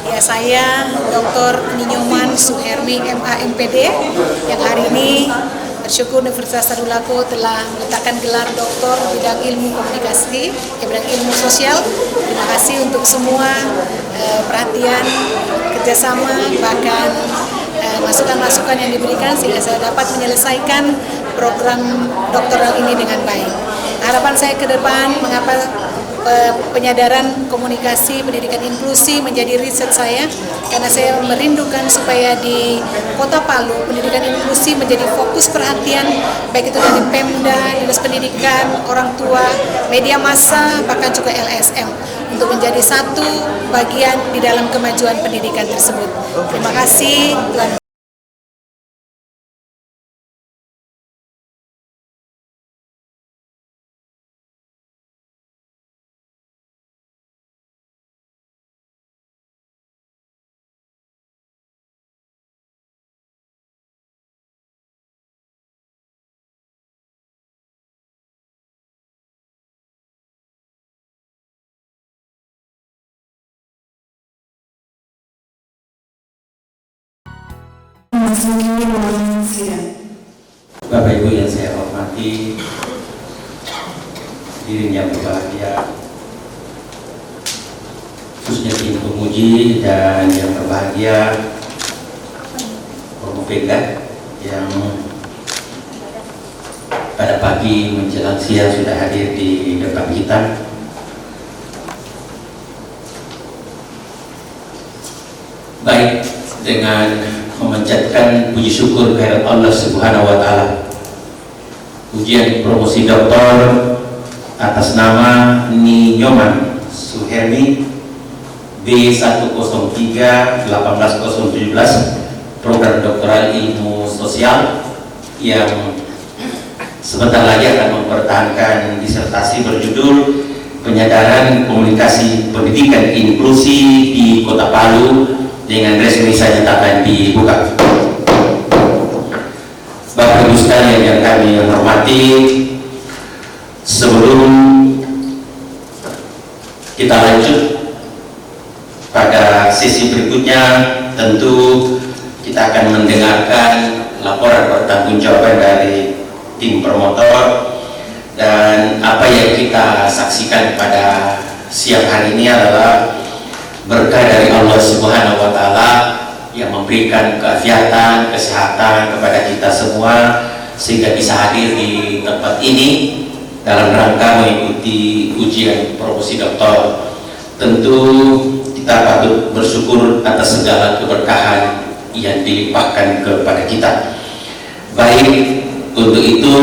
Ya, saya Dr. Ninyoman Suhermi MA MPD yang hari ini bersyukur Universitas Tadulako telah meletakkan gelar doktor bidang ilmu komunikasi, bidang ilmu sosial. Terima kasih untuk semua perhatian, kerjasama, bahkan masukan-masukan yang diberikan sehingga saya dapat menyelesaikan program doktoral ini dengan baik. Harapan saya ke depan, mengapa penyadaran komunikasi pendidikan inklusi menjadi riset saya, karena saya merindukan supaya di Kota Palu pendidikan inklusi menjadi fokus perhatian, baik itu dari Pemda, Dinas Pendidikan, orang tua, media massa, bahkan juga LSM, untuk menjadi satu bagian di dalam kemajuan pendidikan tersebut. Terima kasih Tuhan. Bapak Ibu yang saya hormati, hadirin yang berbahagia, khususnya tim pemuji dan yang berbahagia Pemda yang pada pagi menjelang siang sudah hadir di depan kita. Baik, dengan memanjatkan puji syukur kehadirat Allah Subhanahu wa Ta'ala, ujian promosi doktor atas nama Ninyoman Suhermi B103-18017, program doktoral ilmu sosial, yang sebentar lagi akan mempertahankan disertasi berjudul Penyadaran Komunikasi Pendidikan Inklusi di Kota Palu, dengan resmi saya nyatakan dibuka. Bapak Ibu sekalian yang kami hormati, sebelum kita lanjut pada sesi berikutnya, tentu kita akan mendengarkan laporan pertanggungjawaban dari tim promotor, dan apa yang kita saksikan pada siang hari ini adalah berkah dari Allah Subhanahu wa Ta'ala yang memberikan keafiatan, kesehatan kepada kita semua sehingga bisa hadir di tempat ini dalam rangka mengikuti ujian promosi doktor. Tentu kita patut bersyukur atas segala keberkahan yang dilimpahkan kepada kita. Baik, untuk itu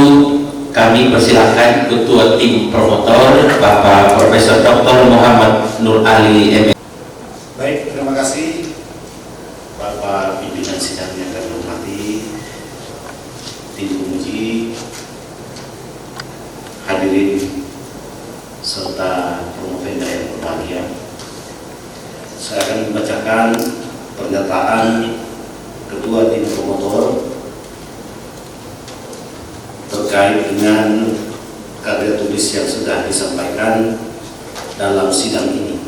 kami persilakan Ketua Tim Promotor Bapak Profesor Dr. Muhammad Nur Ali M. Baik, terima kasih Bapak pimpinan sidang yang kami hormati, tim pemuji, hadirin serta promovenda yang berbahagia. Saya akan membacakan pernyataan Ketua Tim Promotor terkait dengan karya tulis yang sudah disampaikan dalam sidang ini.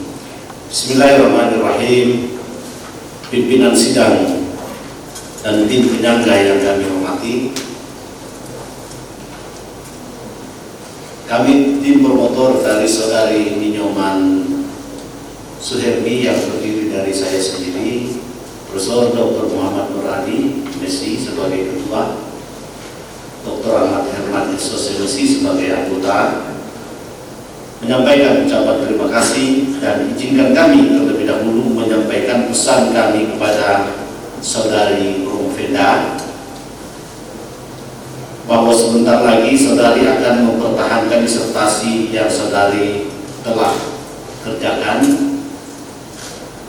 Bismillahirrahmanirrahim. Pimpinan sidang dan tim penyangga yang kami hormati, kami tim promotor dari saudari Ninyoman Suhermi yang terdiri dari saya sendiri, Profesor Dr. Muhammad Nur Ali Messi sebagai ketua, Dr. Ahmad Herman Sosiologi sebagai anggota, menyampaikan ucapan terima kasih, dan izinkan kami terlebih dahulu menyampaikan pesan kami kepada saudari promovenda bahwa sebentar lagi saudari akan mempertahankan disertasi yang saudari telah kerjakan.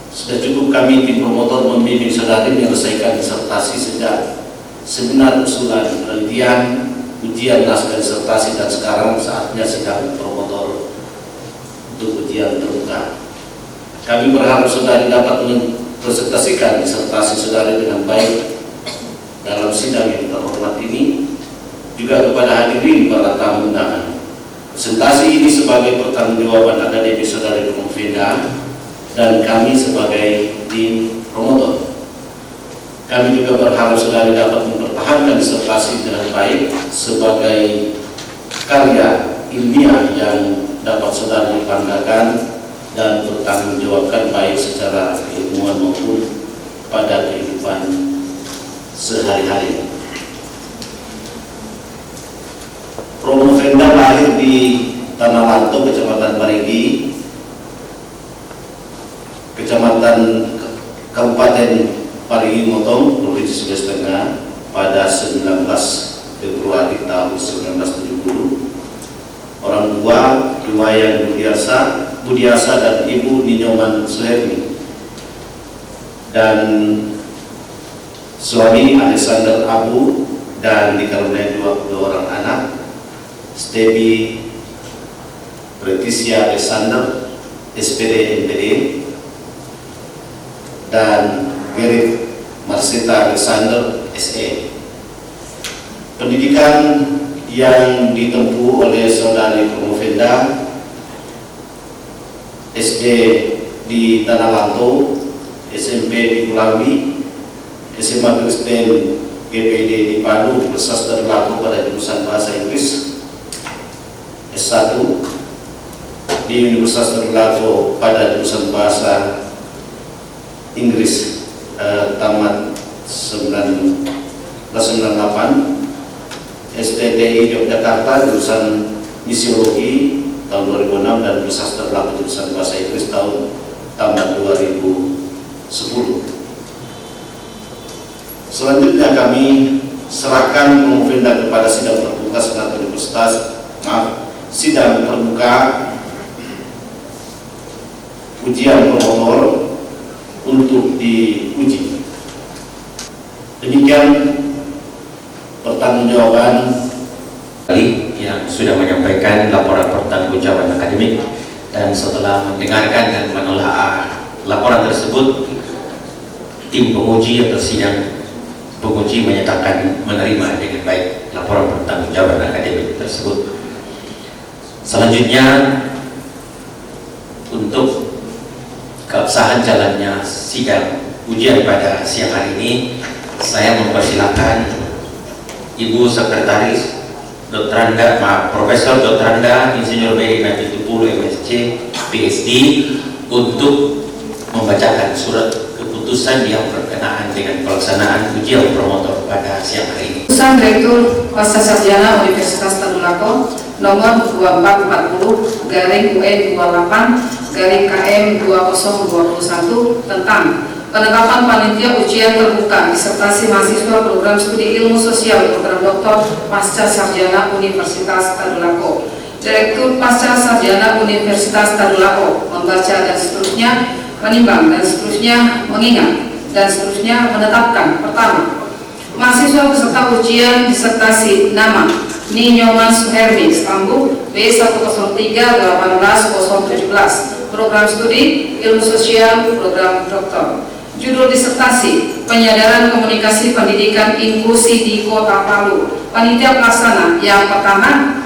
Sudah cukup kami tim promotor membimbing saudari menyelesaikan disertasi sejak seminar usulan penelitian, ujian naskah disertasi, dan sekarang saatnya sidang promotor untuk ujian terbuka. Kami berharap saudari dapat mempresentasikan disertasi saudari dengan baik dalam sidang yang terhormat ini. Juga kepada hadirin para tamu undangan, presentasi ini sebagai pertanggungjawaban akademi saudari Promovenda dan kami sebagai tim promotor. Kami juga berharap saudari dapat mempertahankan disertasi dengan baik sebagai karya ilmiah yang dapat saudari banggakan dan bertanggungjawabkan baik secara keilmuan maupun pada kehidupan sehari-hari. Promovenda lahir di Tanah Lanto, Kecamatan Parigi, Kecamatan Kabupaten Parigi Motong, Provinsi Sulawesi Tengah pada 19 Februari tahun 1970. Orang tua Iwayan Budiasa dan Ibu Ninyoman Suhermi, dan suami Alexander Abu, dan dikaruniai dua orang anak, Stebi Pretisia Alexander SPD MPD dan Gerrit Marsita Alexander SE. Pendidikan yang ditempuh oleh saudari Promovenda: SD di Tanah Lanto, SMP di Kulawi, SMA Kristen GPD di Palu, bersastra berlaku pada jurusan Bahasa Inggris, S1 di Universitas Ternate pada jurusan Bahasa Inggris, tamat 1998. STTI Yogyakarta jurusan Misiologi tahun 2006 dan bersastra berlaku jurusan Bahasa Inggris tahun tamat 2010. Selanjutnya kami serahkan Promovenda kepada sidang terbuka Senat Universitas, sidang terbuka ujian promotor untuk diuji. Demikian pertanggungjawaban yang sudah menyampaikan laporan pertanggungjawaban akademik, dan setelah mendengarkan dan menelaah laporan tersebut, tim penguji atau sidang penguji menyatakan menerima dengan baik laporan pertanggungjawaban akademik tersebut. Selanjutnya, untuk keabsahan jalannya sidang ujian pada siang hari ini, saya mempersilakan Ibu Sekretaris Profesor Dr. Anda Insinyur B. Najitupulu MSc PhD untuk membacakan surat keputusan yang berkenaan dengan pelaksanaan ujian promotor pada siang hari ini. Keputusan Direktur Pasca Sarjana Universitas Tadulako nomor 2440/28/KM2021 tentang penetapan panitia ujian terbuka disertasi mahasiswa program studi ilmu sosial program doktor pasca sarjana Universitas Tadulako. Direktur Pasca Sarjana Universitas Tadulako membaca dan seterusnya, menimbang dan seterusnya, mengingat dan seterusnya, menetapkan. Pertama, mahasiswa peserta ujian disertasi nama Ninyoman Suhermi, Stambuk B103-18017, program studi ilmu sosial program doktor. Judul disertasi: Penyadaran Komunikasi Pendidikan Inklusi di Kota Palu. Panitia pelaksana yang pertama,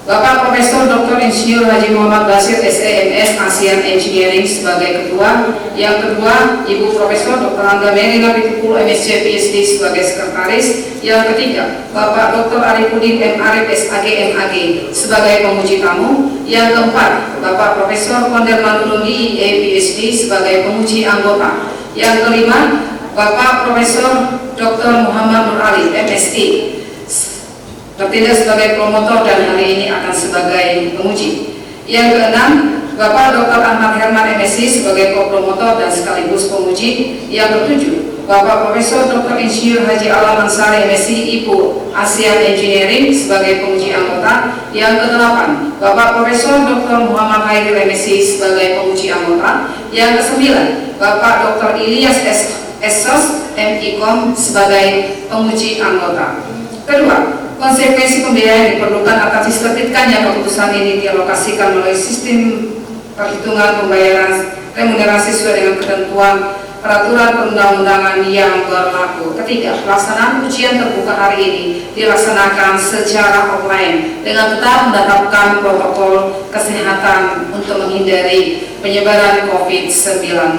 Bapak Profesor Dr. Insinyur Haji Muhammad Basir SEMS ASEAN Engineering sebagai ketua. Yang kedua, Ibu Profesor Dr. Anda Merina Pitupulu MSc PhD sebagai sekretaris. Yang ketiga, Bapak Dr. Arifudin M. Arif SAG MAG sebagai pemuji tamu. Yang keempat, Bapak Profesor Konderman Ulumi PhD sebagai pemuji anggota. Yang kelima, Bapak Profesor Dr. Muhammad Nur Ali MSc bertindak sebagai promotor dan hari ini akan sebagai penguji. Yang keenam, Bapak Dr. Ahmad Herman MSc sebagai co-promotor dan sekaligus penguji. Yang ketujuh, Bapak Profesor Dr. Insinyur Haji Alaman Saleh MSc IPU ASEAN Engineering sebagai penguji anggota. Yang ke-8, Bapak Profesor Dr. Muhammad Hairil MSc sebagai penguji anggota. Yang ke-9, Bapak Dr. Ilyas Esos MIKOM sebagai penguji anggota. Kedua, konsekuensi pembiayaan diperlukan atas diterbitkannya keputusan ini dialokasikan melalui sistem perhitungan pembayaran remunerasi sesuai dengan ketentuan peraturan perundang-undangan yang berlaku. Ketiga, pelaksanaan ujian terbuka hari ini dilaksanakan secara online dengan tetap menerapkan protokol kesehatan untuk menghindari penyebaran COVID-19.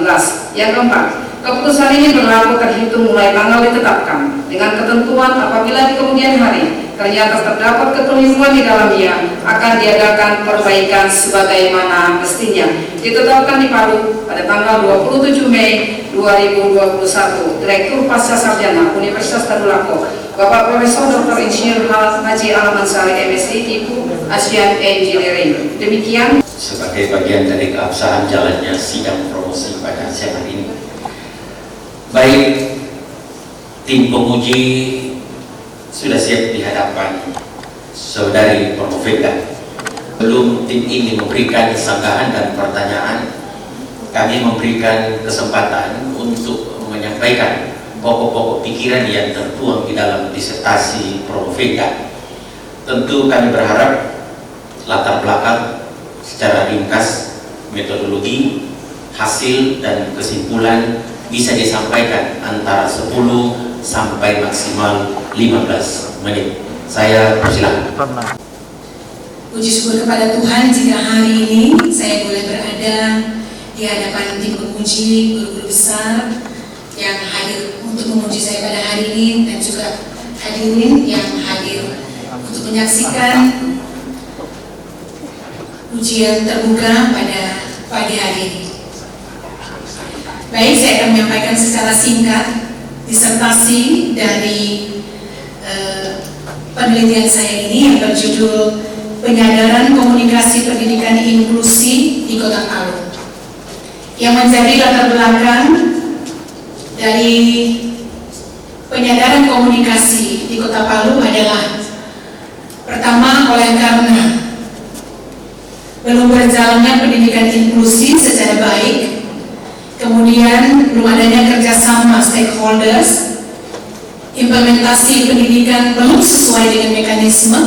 Yang keempat, keputusan ini berlaku terhitung mulai tanggal ditetapkan dengan ketentuan apabila di kemudian hari ternyata terdapat kekeliruan di dalamnya akan diadakan perbaikan sebagaimana mestinya. Ditetapkan di Palu pada tanggal 27 Mei 2021. Direktur Pasca Sarjana Universitas Tadulako Bapak Profesor Dr. Insinyur Haji Alaman Saleh MSc IPU ASEAN Engineering. Demikian sebagai bagian dari keabsahan jalannya sidang promosi pada siang hari ini. Baik, tim penguji sudah siap di hadapan saudari Promovenda. Sebelum tim ini memberikan sanggahan dan pertanyaan, kami memberikan kesempatan untuk menyampaikan pokok-pokok pikiran yang tertuang di dalam disertasi Promovenda. Tentu kami berharap latar belakang secara ringkas, metodologi, hasil dan kesimpulan bisa disampaikan antara 10 sampai maksimal 15 menit. Saya persilakan. Puji syukur kepada Tuhan jika hari ini saya boleh berada di hadapan tim penguji guru-guru besar yang hadir untuk menguji saya pada hari ini, dan juga hadirin yang hadir untuk menyaksikan ujian terbuka pada pagi hari ini. Baik, saya akan menyampaikan secara singkat disertasi dari penelitian saya ini yang berjudul Penyadaran Komunikasi Pendidikan Inklusi di Kota Palu, yang menjadi latar belakang dari penyadaran komunikasi di Kota Palu adalah pertama, oleh karena belum berjalannya pendidikan inklusi secara baik, kemudian belum adanya kerjasama stakeholders, implementasi pendidikan belum sesuai dengan mekanisme,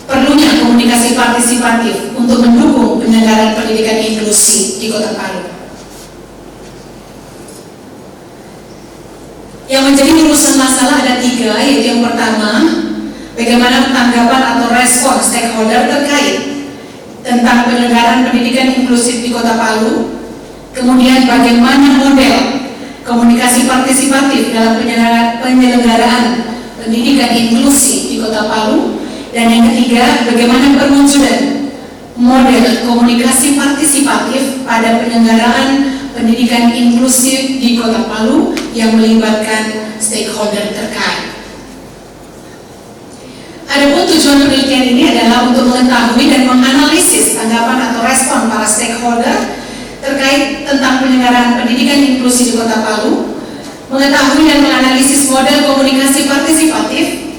perlunya komunikasi partisipatif untuk mendukung penyelenggaraan pendidikan inklusi di Kota Palu. Yang menjadi urusan masalah ada 3, yaitu yang pertama, bagaimana tanggapan atau respon stakeholder terkait tentang penyelenggaraan pendidikan inklusif di Kota Palu. Kemudian bagaimana model komunikasi partisipatif dalam penyelenggaraan pendidikan inklusi di Kota Palu. Dan yang ketiga, bagaimana perwujudan model komunikasi partisipatif pada penyelenggaraan pendidikan inklusif di Kota Palu yang melibatkan stakeholder terkait. Adapun tujuan penelitian ini adalah untuk mengetahui dan menganalisis tanggapan atau respon para stakeholder terkait tentang penyelenggaraan pendidikan inklusi di Kota Palu, mengetahui dan menganalisis model komunikasi partisipatif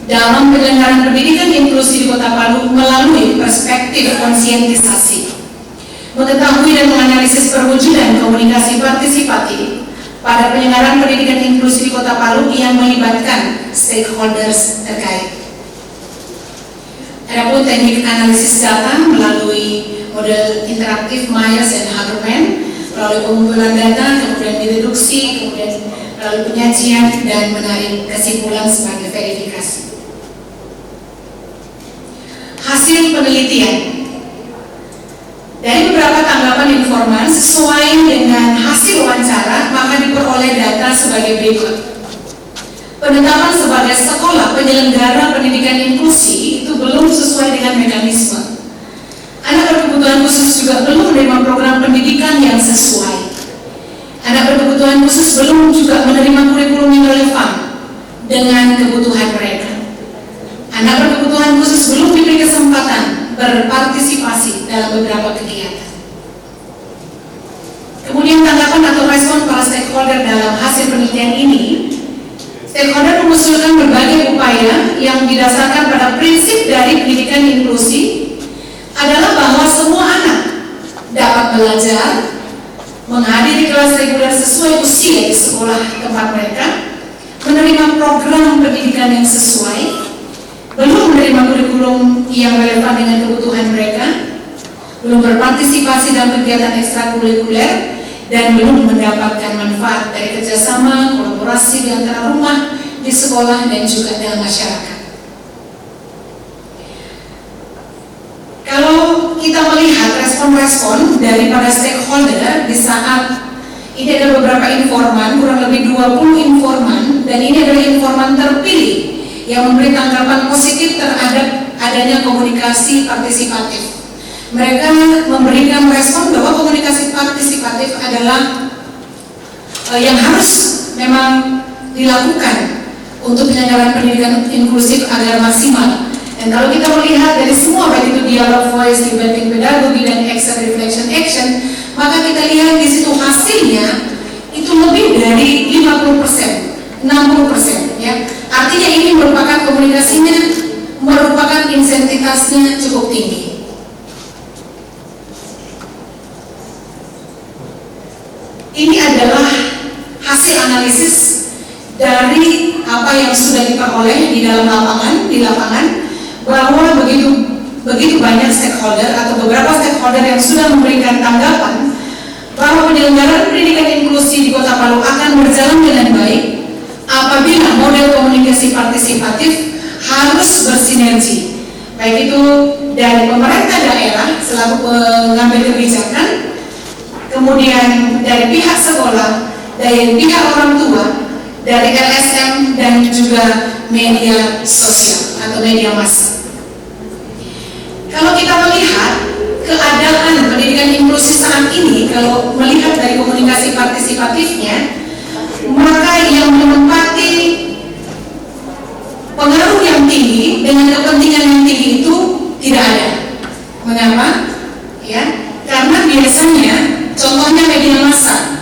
dalam penyelenggaraan pendidikan inklusi di Kota Palu melalui perspektif konsientisasi, mengetahui dan menganalisis perwujudan komunikasi partisipatif pada penyelenggaraan pendidikan inklusi di Kota Palu yang melibatkan stakeholders terkait. Adapun teknik analisis data melalui model interaktif Myers dan Haberman, melalui pengumpulan data, kemudian dideduksi, kemudian melalui penyajian dan menarik kesimpulan sebagai verifikasi. Hasil penelitian dari beberapa tanggapan informan sesuai dengan hasil wawancara, maka diperoleh data sebagai berikut. Penetapan sebagai sekolah penyelenggara pendidikan inklusi itu belum sesuai dengan mekanisme. Anak berkebutuhan khusus juga belum menerima program pendidikan yang sesuai. Anak berkebutuhan khusus belum juga menerima kurikulum yang relevan dengan kebutuhan mereka. Anak berkebutuhan khusus belum diberi kesempatan berpartisipasi dalam beberapa kegiatan. Kemudian tanggapan atau respon para stakeholder stakeholder dalam hasil penelitian ini, stakeholder mengusulkan berbagai upaya yang didasarkan pada prinsip dari pendidikan inklusi adalah bahwa semua anak dapat belajar, menghadiri kelas reguler sesuai usia di sekolah tempat mereka, menerima program pendidikan yang sesuai, belum menerima kurikulum yang relevan dengan kebutuhan mereka, belum berpartisipasi dalam kegiatan ekstrakurikuler, dan belum mendapatkan manfaat dari kerjasama, kolaborasi di antara rumah, di sekolah, dan juga dalam masyarakat. Kalau kita melihat respon-respon daripada stakeholder di saat ini ada beberapa informan, kurang lebih 20 informan, dan ini adalah informan terpilih yang memberi tanggapan positif terhadap adanya komunikasi partisipatif. Mereka memberikan respon bahwa komunikasi partisipatif adalah yang harus memang dilakukan untuk penyelenggaraan pendidikan inklusif agar maksimal. Dan kalau kita melihat dari semua, baik itu dialog, voice, debating, pedagogi, dan action, reflection, action, maka kita lihat di situ hasilnya itu lebih dari 50%, 60%, ya. Artinya ini merupakan komunikasinya, merupakan insentitasnya cukup tinggi. Ini adalah hasil analisis dari apa yang sudah diperoleh di dalam lapangan, bahwa begitu banyak stakeholder atau beberapa stakeholder yang sudah memberikan tanggapan bahwa penyelenggaraan pendidikan inklusi di Kota Palu akan berjalan dengan baik apabila model komunikasi partisipatif harus bersinergi, baik itu dari pemerintah daerah selaku pengambil kebijakan, kemudian dari pihak sekolah, dari pihak orang tua, dari LSM, dan juga media sosial atau media massa. Kalau kita melihat keadaan pendidikan inklusi saat ini, kalau melihat dari komunikasi partisipatifnya, maka yang menempati pengaruh yang tinggi dengan kepentingan yang tinggi itu tidak ada. Mengapa? Ya, karena biasanya contohnya media massa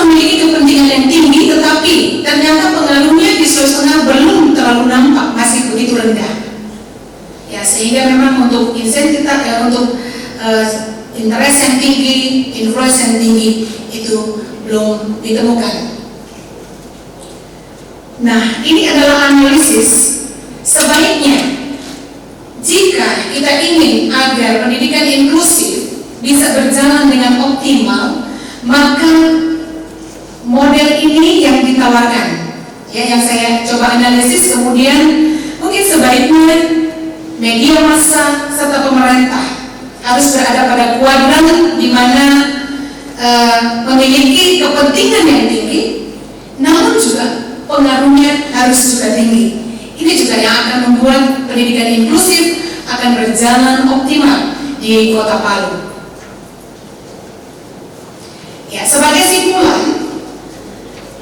memiliki kepentingan yang tinggi, tetapi ternyata pengaruhnya di Sulawesi Tengah belum terlalu nampak, masih begitu rendah. Ya, sehingga memang untuk insentitas, untuk interest yang tinggi, influence yang tinggi itu belum ditemukan. Nah, ini adalah analisis. Sebaiknya jika kita ingin agar pendidikan inklusif bisa berjalan dengan optimal, maka model ini yang ditawarkan, ya, yang saya coba analisis. Kemudian mungkin sebaiknya media massa serta pemerintah harus berada pada kuadran di mana memiliki kepentingan yang tinggi, namun juga pengaruhnya harus juga tinggi. Ini juga yang akan membuat pendidikan inklusif akan berjalan optimal di Kota Palu. Ya, sebagai simpulan,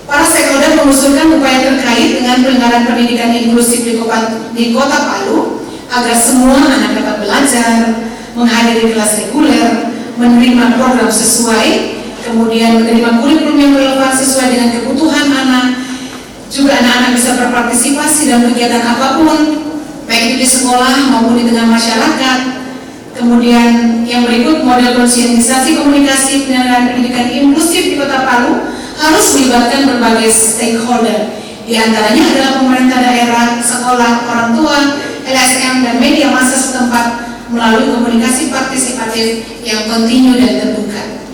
para stakeholder mengusulkan upaya terkait dengan penyelenggaraan pendidikan inklusif di Kota Palu agar semua anak dapat belajar, menghadiri kelas reguler, menerima program sesuai, kemudian menerima kurikulum yang relevan sesuai dengan kebutuhan anak. Juga anak-anak bisa berpartisipasi dalam kegiatan apapun, baik itu di sekolah maupun di tengah masyarakat. Kemudian yang berikut, model konsientisasi komunikasi penyelenggaraan pendidikan inklusif di Kota Palu harus melibatkan berbagai stakeholder. Di antaranya adalah pemerintah daerah, sekolah, orang tua, LSM, dan media massa setempat melalui komunikasi partisipatif yang kontinu dan terbuka.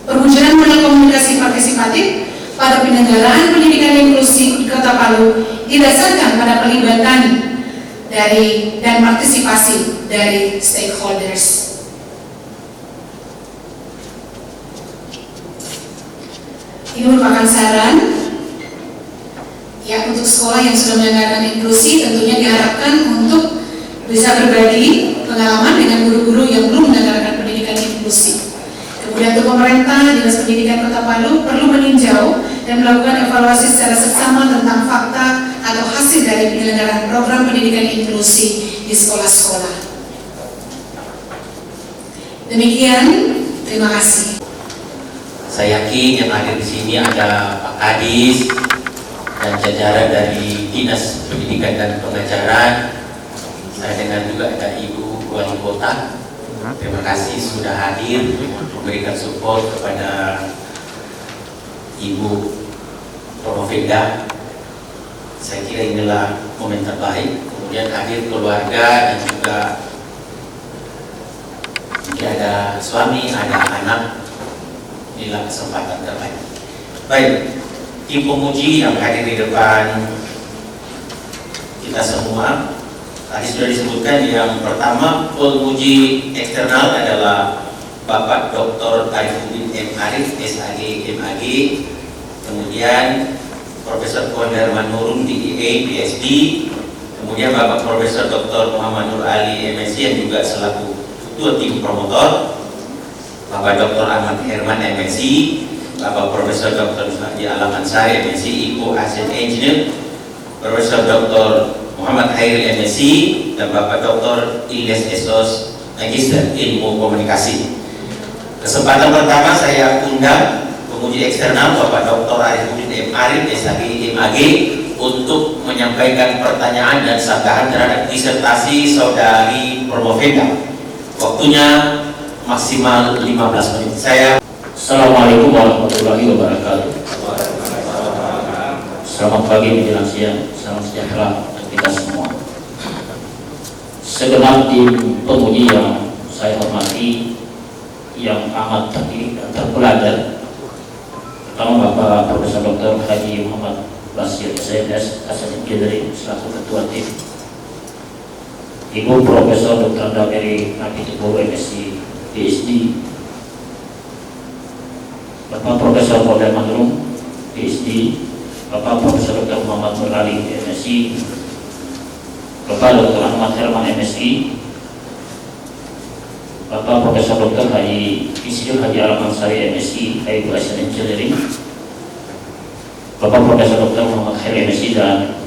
Perwujudan model komunikasi partisipatif pada penyelenggaraan pendidikan inklusi di Kota Palu didasarkan pada pelibatan dari dan partisipasi dari stakeholders. Ini merupakan saran ya untuk sekolah yang sudah menyelenggarakan inklusi, tentunya diharapkan untuk bisa berbagi pengalaman dengan guru-guru yang belum menyelenggarakan pendidikan inklusi. Kemudian untuk pemerintah, Dinas Pendidikan Kota Palu perlu meninjau dan melakukan evaluasi secara seksama tentang fakta atau hasil dari penyelenggaraan program pendidikan inklusi di sekolah-sekolah. Demikian, terima kasih. Saya yakin yang hadir di sini ada Pak Kadis dan jajaran dari Dinas Pendidikan dan Pengajaran. Saya dengar juga ada Ibu Wali Kota. Terima kasih sudah hadir memberikan support kepada Ibu Promovenda. Saya kira inilah momen terbaik. Kemudian hadir keluarga dan juga mungkin ada suami, ada anak. Inilah kesempatan terbaik. Baik, tim pemuji yang hadir di depan kita semua, tadi sudah disebutkan. Yang pertama, pemuji eksternal adalah Bapak Dr. Arifuddin M. Arif, SAG, MAG. Kemudian Profesor Kondar Manurun, DEA, PhD. Kemudian Bapak Profesor Dr. Muhammad Nur Ali, MSc, yang juga selaku ketua tim promotor. Bapak Dr. Ahmad Herman, MSc. Bapak Profesor Dr. Haji Alaman Sari, MSc, IPO Asset Engineer. Profesor Dr. Muhammad Hairi, MSc, dan Bapak Dr. Ilyas Esos, Magister Ilmu Komunikasi. Kesempatan pertama saya undang pemuji eksternal Bapak Dr. Arifuddin M. Arif, SAG, MAG, untuk menyampaikan pertanyaan dan sanggahan terhadap disertasi Saudari Promovenda. Waktunya maksimal 15 menit. Assalamualaikum warahmatullahi wabarakatuh. Selamat pagi menjelang siang, salam sejahtera untuk kita semua. Segenap tim pemuji yang saya hormati, yang amat terpilih dan terpelajar, pertama Bapak Profesor Dr. Haji Muhammad Basir SMS Asal Engineering selaku Ketua Tim, Ibu Profesor Dr. Dameri Napitupur, MSc, PhD, Bapak Profesor Kondar Manurun, PhD, Bapak Profesor Dr. Muhammad Nur Ali, MSc, Bapak Dr. Ahmad Herman, MSc, Bapak Profesor Dr. Haji Insinyur Haji Alaman Sari, MSc, IPO Asset Engineering, Bapak Profesor Dr. Muhammad Hairi, MSc, dan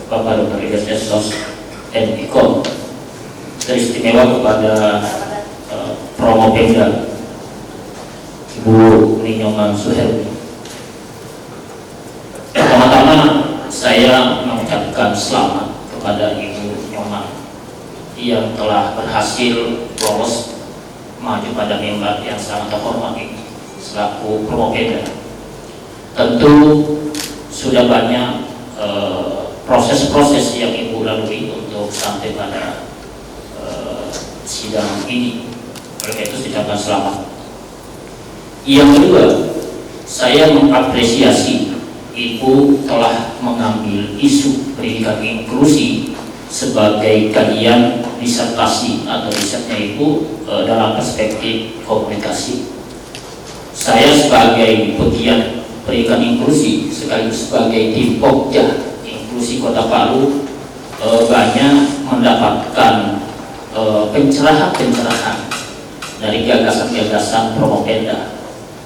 Bapak Dr. Ilyas Esos, MIKOM. Teristimewa kepada Promovenda Ibu Ninyoman Suhermi. Pertama-tama saya mengucapkan selamat kepada Ibu Nyoman yang telah berhasil lolos maju pada mimbar yang sangat terhormat ini selaku Promovenda. Tentu sudah banyak proses-proses yang Ibu lalui untuk sampai pada sidang ini. Oleh itu saya ucapkan selamat. Yang kedua, saya mengapresiasi Ibu telah mengambil isu pendidikan inklusi sebagai kajian disertasi atau risetnya Ibu dalam perspektif komunikasi. Saya sebagai pegiat pendidikan inklusi sekaligus sebagai tim Pokja Inklusi Kota Palu banyak mendapatkan pencerahan-pencerahan dari gagasan-gagasan Promovenda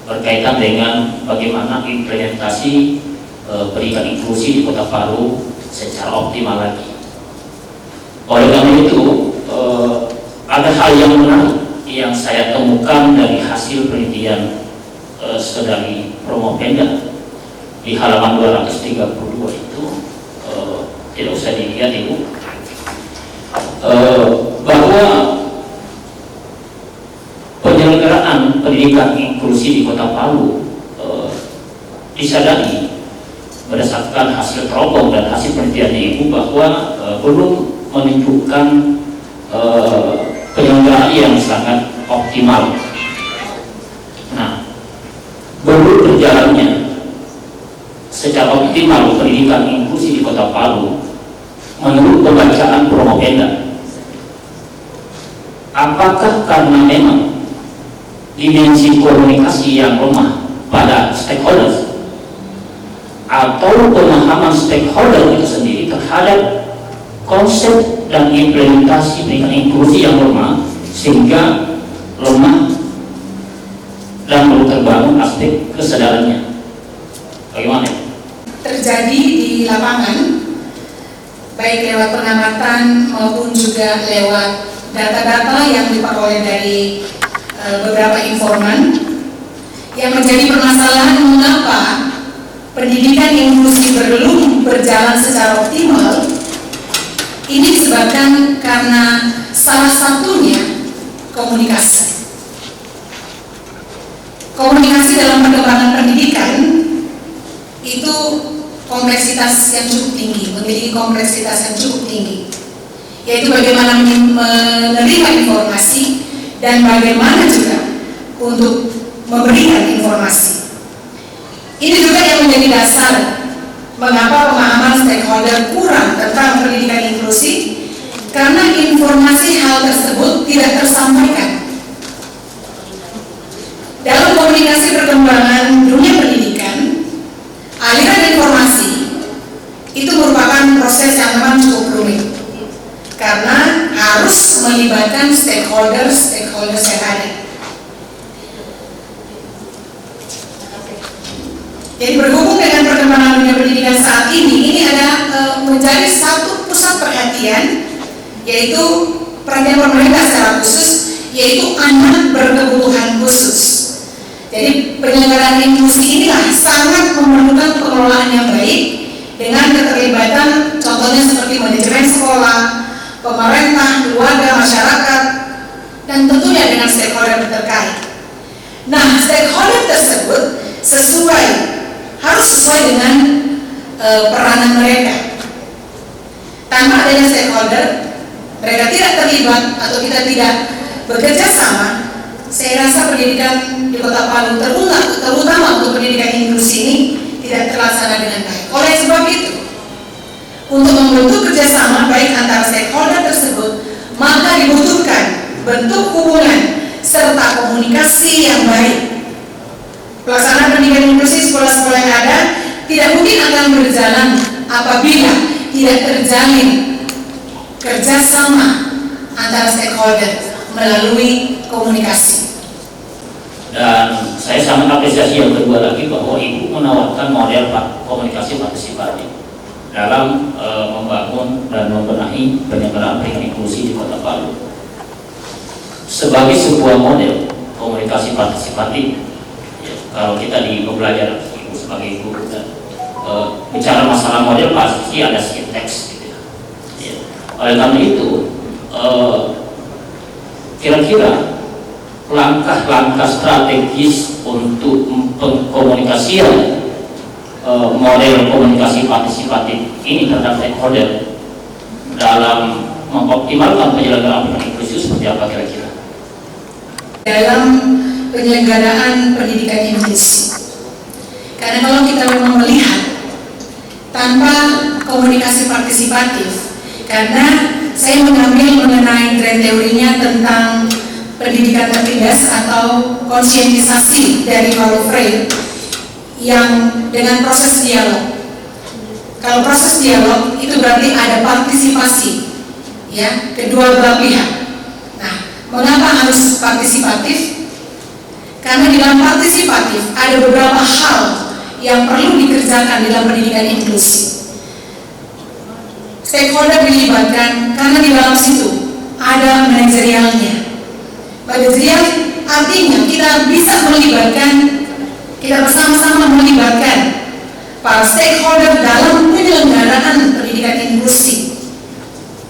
berkaitan dengan bagaimana implementasi pendidikan inklusi di Kota Palu secara optimal lagi. Oleh karena itu, ada hal yang menarik yang saya temukan dari hasil penelitian Saudari Promovenda di halaman 232 itu, tidak usah dilihat Ibu, bahwa penyelenggaraan pendidikan inklusi di Kota Palu disadari berdasarkan hasil teropong dan hasil penelitiannya Ibu bahwa belum menunjukkan penyelenggaraan yang sangat optimal. Nah, belum berjalannya secara optimal pendidikan inklusi di Kota Palu menurut pembacaan Promovenda. Apakah karena memang dimensi komunikasi yang lemah pada stakeholders, atau pemahaman stakeholder itu sendiri terhadap konsep dan implementasi pendidikan inklusi yang lemah, sehingga lemah dan belum terbangun aspek kesadarannya? Bagaimana? Terjadi di lapangan, baik lewat pengamatan maupun juga lewat data-data yang diperoleh dari beberapa informan, yang menjadi permasalahan mengapa pendidikan inklusi belum berjalan secara optimal, ini disebabkan karena salah satunya komunikasi. Komunikasi dalam perkembangan pendidikan itu kompleksitas yang cukup tinggi, memiliki kompleksitas yang cukup tinggi, yaitu bagaimana menerima informasi dan bagaimana juga untuk memberikan informasi. Ini juga yang menjadi dasar mengapa pemahaman stakeholder kurang tentang pendidikan inklusi, karena informasi hal tersebut tidak tersampaikan. Dalam komunikasi perkembangan dunia pendidikan, aliran informasi itu merupakan proses yang memang cukup rumit, karena harus melibatkan stakeholder yang ada. Jadi berhubung dengan perkembangan dunia pendidikan saat ini ada menjadi satu pusat perhatian, yaitu perhatian pemerintah secara khusus, yaitu anak berkebutuhan khusus. Jadi penyelenggaraan inklusi inilah sangat memerlukan pengelolaan yang baik dengan keterlibatan contohnya seperti manajemen sekolah, pemerintah, keluarga, masyarakat, dan tentunya dengan stakeholder terkait. Nah, stakeholder tersebut harus sesuai dengan peranan mereka. Tanpa adanya stakeholder, mereka tidak terlibat atau kita tidak bekerja sama, saya rasa pendidikan di Kota Palu terutama untuk pendidikan inklusi ini tidak terlaksana dengan baik. Oleh sebab itu, untuk membentuk kerjasama baik antara stakeholder tersebut, maka dibutuhkan bentuk hubungan serta komunikasi yang baik. Pelaksanaan pendidikan inklusi sekolah-sekolah yang ada tidak mungkin akan berjalan apabila tidak terjalin kerjasama antara stakeholder melalui komunikasi. Dan saya sangat apresiasi yang kedua lagi bahwa Ibu menawarkan model komunikasi partisipatif dalam membangun dan membenahi penyelenggaraan pendidikan inklusi di Kota Palu. Sebagai sebuah model komunikasi partisipatif, ya, kalau kita di pembelajaran Ibu sebagai guru dan bicara masalah model pasti ada sinteks gitu ya. Oleh karena itu kira-kira langkah-langkah strategis untuk pengkomunikasian model komunikasi partisipatif ini terhadap stakeholder dalam mengoptimalkan penyelenggaraan pendidikan inklusi seperti apa kira-kira? Dalam penyelenggaraan pendidikan inklusi, karena kalau kita memang melihat tanpa komunikasi partisipatif, karena saya mengambil mengenai tren teorinya tentang pendidikan tertindas atau konsientisasi dari Paulo Freire yang dengan proses dialog. Kalau proses dialog itu berarti ada partisipasi, ya, kedua belah pihak. Nah, mengapa harus partisipatif? Karena di dalam partisipatif ada beberapa hal yang perlu dikerjakan dalam pendidikan inklusi. Stakeholder dilibatkan karena di dalam situ ada manajerialnya. Manajerial artinya kita bisa melibatkan, kita bersama-sama melibatkan para stakeholder dalam penyelenggaraan pendidikan inklusi,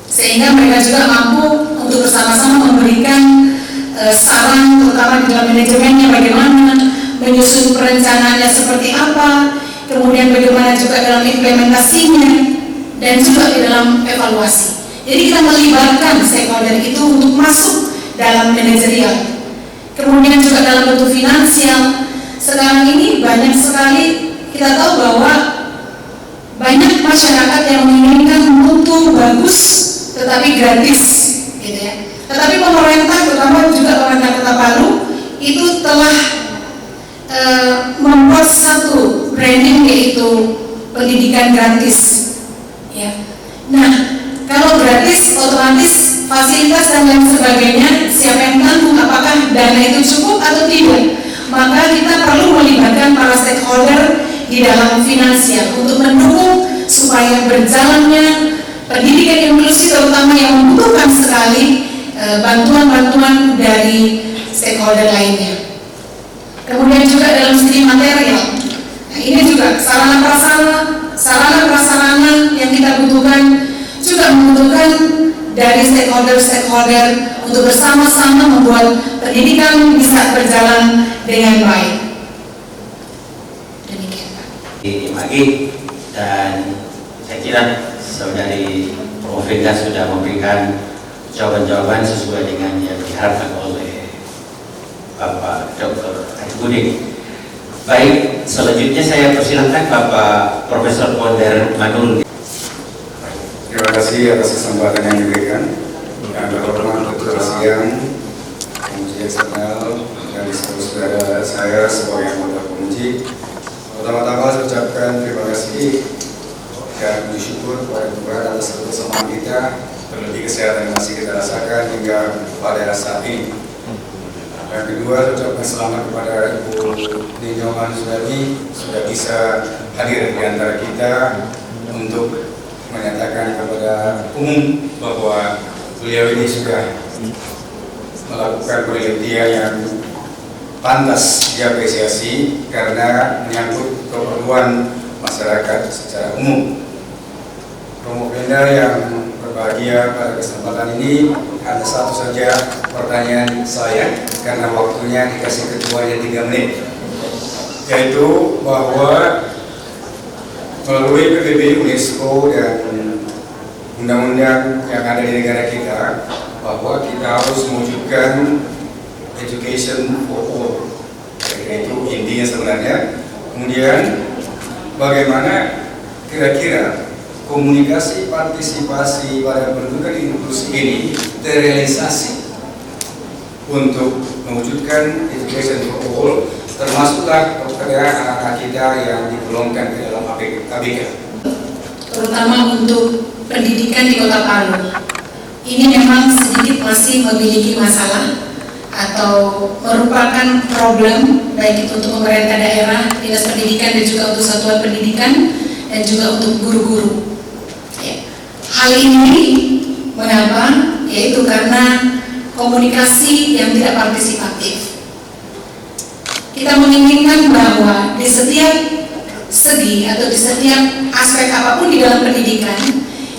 sehingga mereka juga mampu untuk bersama-sama memberikan saran, terutama di dalam manajemennya bagaimana, menyusun perencanaannya seperti apa, kemudian bagaimana juga dalam implementasinya, dan juga di dalam evaluasi. Jadi kita melibatkan stakeholder itu untuk masuk dalam manajerial, kemudian juga dalam bentuk finansial. Sekarang ini banyak sekali kita tahu bahwa banyak masyarakat yang menginginkan mutu bagus tetapi gratis, gitu ya. Tetapi pemerintah, terutama juga pemerintah Kota Palu itu telah membuat satu branding, yaitu pendidikan gratis, ya. Nah, kalau gratis otomatis fasilitas dan lain sebagainya siapa yang tanggung, apakah dana itu cukup atau tidak? Maka kita perlu melibatkan para stakeholder di dalam finansial untuk mendukung supaya berjalannya pendidikan inklusi, terutama yang membutuhkan sekali bantuan-bantuan dari stakeholder lainnya. Kemudian juga juga dalam segi material. Nah, ini juga sarana prasarana yang kita butuhkan juga membutuhkan dari stakeholder untuk bersama-sama membuat pendidikan bisa berjalan dengan baik. Demikian, Pak. Lagi, dan saya kira saudari Prof. Venda sudah memberikan jawaban-jawaban sesuai dengan yang diharapkan oleh Bapak Dr. Arifudin. Baik, selanjutnya saya persilahkan Bapak Profesor Ponder Manul. Terima kasih atas kesempatan yang diberikan. Yang terhormat Dr. Siang, penguji eksternal, dan saudara saya sebagai anggota penguji. Pertama-tama saya ucapkan terima kasih dan bersyukur kepada Tuhan atas kebersamaan kita, terlebih kesehatan yang masih kita rasakan hingga pada saat ini. Yang kedua, saya ucapkan selamat kepada Ibu Ninyoman Suhermi sudah bisa hadir di antara kita untuk menyatakan kepada umum bahwa beliau ini sudah melakukan penelitian yang pantas diapresiasi karena menyangkut keperluan masyarakat secara umum. Romo Venda yang berbahagia pada kesempatan ini, hanya satu saja pertanyaan saya karena waktunya dikasih ketuanya 3 menit, yaitu bahwa melalui PBB UNESCO dan undang-undang yang ada di negara kita, bahwa kita harus mewujudkan education for all. Itu intinya sebenarnya. Kemudian bagaimana kira-kira komunikasi partisipasi pada pendidikan inklusi ini terrealisasi untuk mewujudkan education for all, termasuklah kepada anak-anak kita yang digolongkan ke dalam ABK. Terutama untuk pendidikan di Kota Palu. Ini memang sedikit masih memiliki masalah atau merupakan problem baik itu untuk pemerintah daerah, dinas pendidikan dan juga untuk satuan pendidikan dan juga untuk guru-guru. Ya. Hal ini mengapa? Yaitu karena komunikasi yang tidak partisipatif. Kita menginginkan bahwa di setiap segi atau di setiap aspek apapun di dalam pendidikan,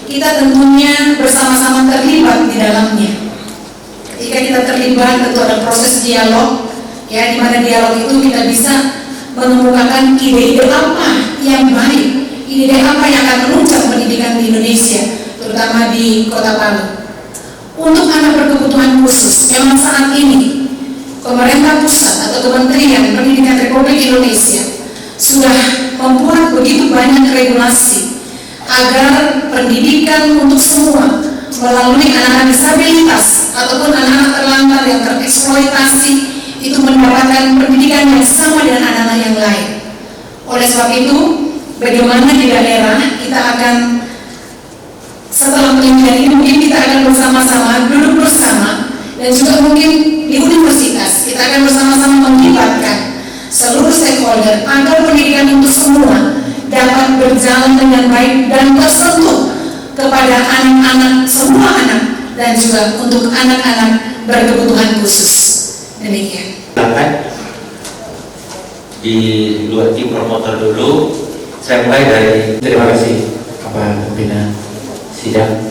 kita tentunya bersama-sama terlibat di dalamnya. Ketika kita terlibat, tentu ada proses dialog, ya, di mana dialog itu kita bisa mengemukakan ide-ide apa yang baik, ide-ide apa yang akan menunjang pendidikan di Indonesia, terutama di Kota Palu. Untuk anak berkebutuhan khusus, memang saat ini pemerintah pusat atau Kementerian Pendidikan Republik Indonesia sudah membuat begitu banyak regulasi agar pendidikan untuk semua melalui anak-anak disabilitas ataupun anak-anak terlantar yang tereksploitasi itu mendapatkan pendidikan yang sama dengan anak-anak yang lain. Oleh sebab itu, bagaimana di daerah kita akan setelah penelitian ini mungkin kita akan bersama-sama duduk bersama dan juga mungkin di universitas kita akan bersama-sama melibatkan seluruh stakeholder agar pendidikan untuk semua dapat berjalan dengan baik dan tersentuh kepada anak-anak, semua anak, dan juga untuk anak-anak berkebutuhan khusus. Demikian. Silakan di luar tim promotor dulu. Saya mulai dari Terima kasih Bapak Pembina Sidang.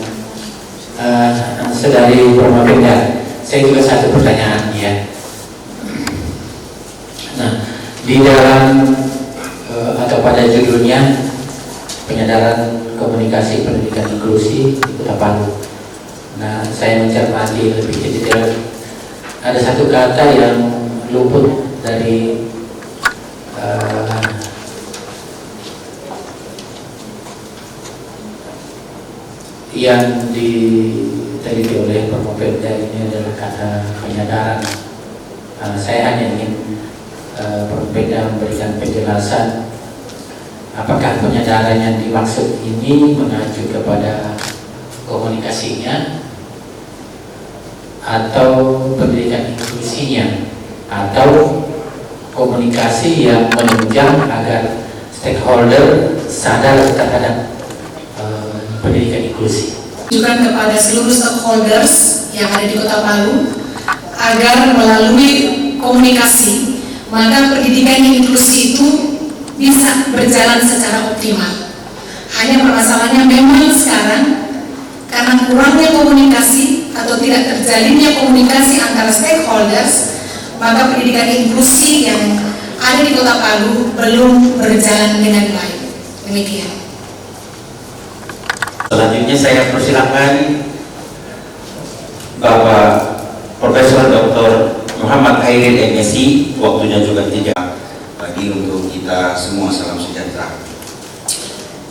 Saudari Prof. Venda, saya juga satu pertanyaan ya. Nah, di dalam atau pada judulnya penyadaran komunikasi pendidikan inklusi di Kota Palu. Nah, saya mencermati lebih detail. Ada satu kata yang luput dari yang diteliti oleh Prof. Venda ini adalah kata penyadaran. Saya hanya ingin Prof. Venda memberikan penjelasan apakah penyadaran yang dimaksud ini mengacu kepada komunikasinya atau pendidikan inklusinya atau komunikasi yang menunjang agar stakeholder sadar terhadap pendidikan inklusi. Juga kepada seluruh stakeholders yang ada di Kota Palu agar melalui komunikasi maka pendidikan inklusi itu bisa berjalan secara optimal. Hanya permasalahannya memang sekarang karena kurangnya komunikasi atau tidak terjalinnya komunikasi antara stakeholders, maka pendidikan inklusi yang ada di Kota Palu belum berjalan dengan baik. Demikian. Selanjutnya saya persilakan Bapak Profesor Dr. Muhammad Khairil MSc, waktunya juga 3. Bagi untuk kita semua, salam sejahtera.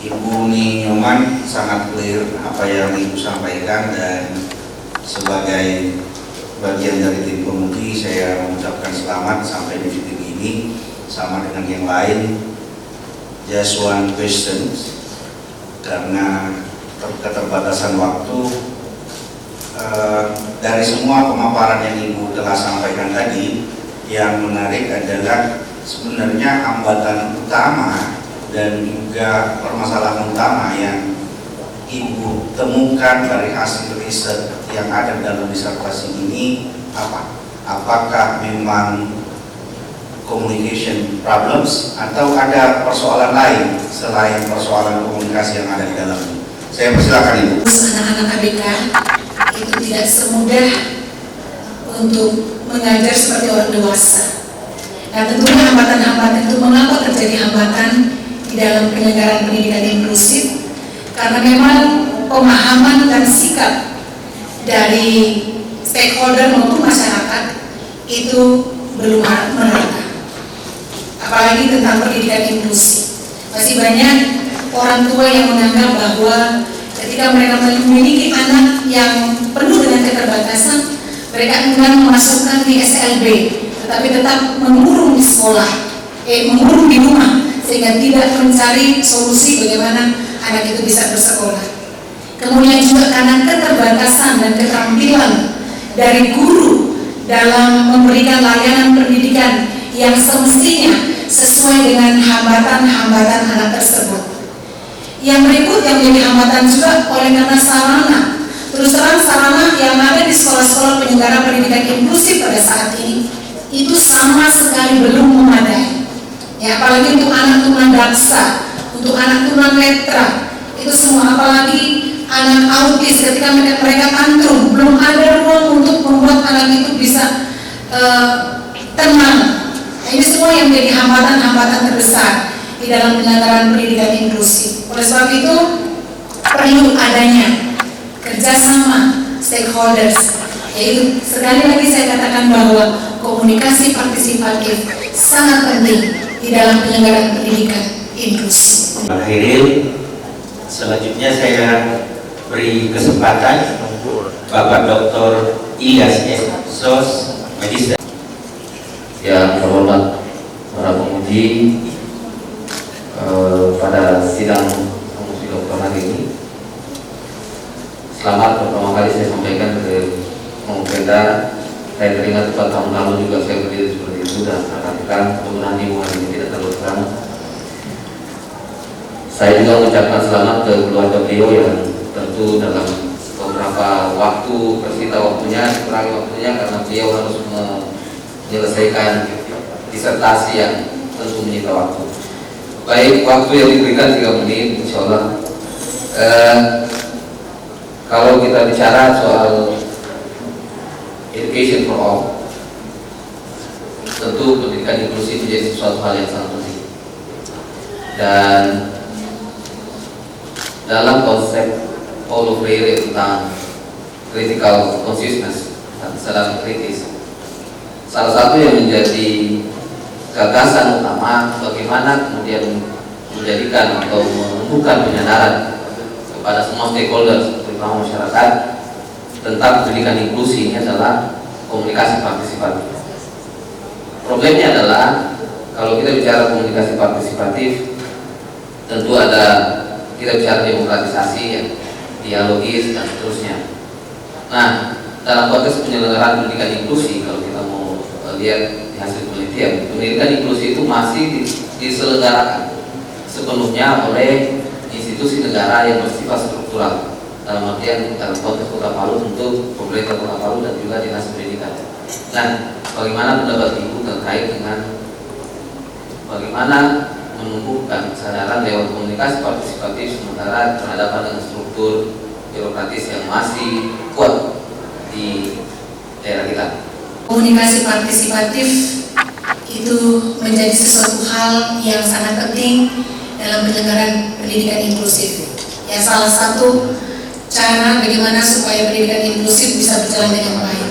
Ibu Nyoman sangat clear apa yang Ibu sampaikan, dan sebagai bagian dari tim pemudi saya mengucapkan selamat sampai di titik ini. Sama dengan yang lain, just one question, karena keterbatasan waktu. Dari semua pemaparan yang Ibu telah sampaikan tadi, yang menarik adalah sebenarnya hambatan utama dan juga permasalahan utama yang Ibu temukan dari hasil riset yang ada dalam disertasi ini apa? Apakah memang communication problems atau ada persoalan lain selain persoalan komunikasi yang ada di dalamnya? Saya persilakan Ibu. Anak-anak ABK itu tidak semudah untuk mengajar seperti orang dewasa. Nah, tentunya hambatan-hambatan itu, mengapa terjadi hambatan di dalam penyelenggaraan pendidikan inklusif? Karena memang pemahaman dan sikap dari stakeholder maupun masyarakat itu belum merata. Apalagi tentang pendidikan inklusi, masih banyak orang tua yang menganggap bahwa ketika mereka memiliki anak yang penuh dengan keterbatasan, mereka enggan memasukkan di SLB, tetapi tetap mengurung di sekolah, mengurung di rumah, sehingga tidak mencari solusi bagaimana anak itu bisa bersekolah. Kemudian juga karena keterbatasan dan keterampilan dari guru dalam memberikan layanan pendidikan yang semestinya sesuai dengan hambatan-hambatan anak tersebut. Yang berikut yang menjadi hambatan juga oleh karena sarana. Terus terang sarana yang ada di sekolah-sekolah penyelenggara pendidikan inklusif pada saat ini itu sama sekali belum memadai. Ya, apalagi untuk anak tunadaksa, untuk anak tunanetra, itu semua, apalagi anak autis ketika mereka tantrum, belum ada ruang untuk membuat anak itu bisa tenang. Ini semua yang menjadi hambatan-hambatan terbesar di dalam penyelenggaraan pendidikan inklusif. Oleh sebab itu perlu adanya kerjasama stakeholders, yaitu sekali lagi saya katakan bahwa komunikasi partisipatif sangat penting di dalam penyelenggaraan pendidikan inklusif. Pak Khairil, selanjutnya saya beri kesempatan Bapak Dr. Ilyas Sos, Magister. Yang terhormat para penguji pada sidang penguji dokter hari ini, selamat pertama kali saya sampaikan ke Pemda. Saya teringat 4 tahun lalu juga saya berdiri seperti itu, dan rekan-rekan mudah-mudahan ibu hari ini tidak terlalu terang. Saya juga mengucapkan selamat ke keluarga beliau yang tentu dalam beberapa waktu tersita waktunya, dikurangi waktunya karena beliau harus menyelesaikan disertasi yang tentu menyita waktu. Baik, waktu yang diberikan 3 menit, insya Allah. Kalau kita bicara soal education for all, tentu pendidikan inklusif menjadi sesuatu hal yang sangat penting. Dan dalam konsep Paulo Freire tentang critical consciousness dan kesadaran kritis, salah satu yang menjadi gagasan utama bagaimana kemudian menjadikan atau menumbuhkan penyadaran kepada semua stakeholder, terutama masyarakat, tentang pendidikan inklusi ini adalah komunikasi partisipatif. Problemnya adalah kalau kita bicara komunikasi partisipatif, tentu ada kita bicara demokratisasi, ya, dialogis dan seterusnya. Nah, dalam konteks penyelenggaraan pendidikan inklusi, kalau kita mau lihat di hasil penelitian, pendidikan inklusi itu masih diselenggarakan sepenuhnya oleh institusi negara yang bersifat struktural. Dalam artian dalam konteks Kota Palu tentu pemerintah Kota Palu dan juga dinas pendidikan. Nah, bagaimana pendapat Ibu terkait dengan bagaimana menumbuhkan kesadaran lewat komunikasi partisipatif sementara berhadapan dengan struktur birokratis yang masih kuat di daerah kita. Komunikasi partisipatif itu menjadi sesuatu hal yang sangat penting dalam penyelenggaraan pendidikan inklusif. Ya, salah satu cara bagaimana supaya pendidikan inklusif bisa berjalan dengan baik.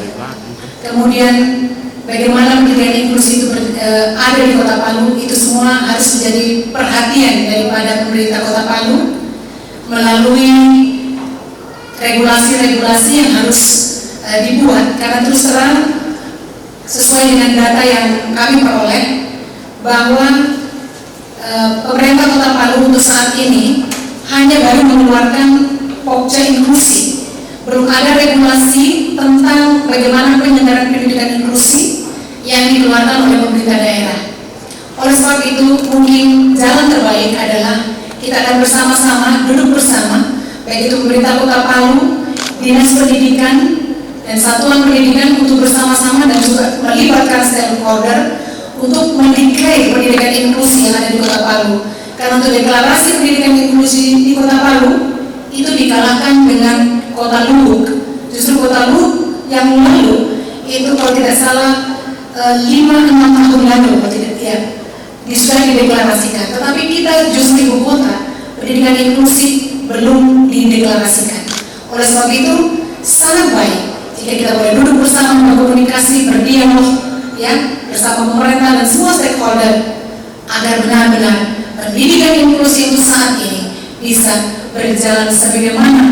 Kemudian bagaimana pendidikan inklusif itu ada di Kota Palu, itu semua harus menjadi perhatian daripada pemerintah Kota Palu melalui regulasi-regulasi yang harus dibuat, karena terus terang sesuai dengan data yang kami peroleh bahwa pemerintah Kota Palu untuk saat ini hanya baru mengeluarkan Pokja inklusi, belum ada regulasi tentang bagaimana penyelenggaraan pendidikan inklusi yang dikeluarkan oleh pemerintah daerah. Oleh sebab itu mungkin jalan terbaik adalah kita akan bersama-sama duduk bersama, baik itu pemerintah Kota Palu, dinas pendidikan dan satuan pendidikan untuk bersama-sama dan juga melibatkan stakeholder untuk mendeklar pendidikan inklusi yang ada di Kota Palu. Karena untuk deklarasi pendidikan inklusi di Kota Palu itu dikalahkan dengan Kota Lubuk. Justru Kota Lubuk yang lalu itu kalau tidak salah 5-6 tahun lalu kalau tidak ya, sudah dideklarasikan. Tetapi kita justru ibu kota pendidikan inklusi belum dideklarasikan. Oleh sebab itu sangat baik jika kita boleh duduk bersama, berkomunikasi, berdialog ya bersama pemerintah dan semua stakeholder agar benar-benar pendidikan inklusi untuk saat ini bisa berjalan sebagaimana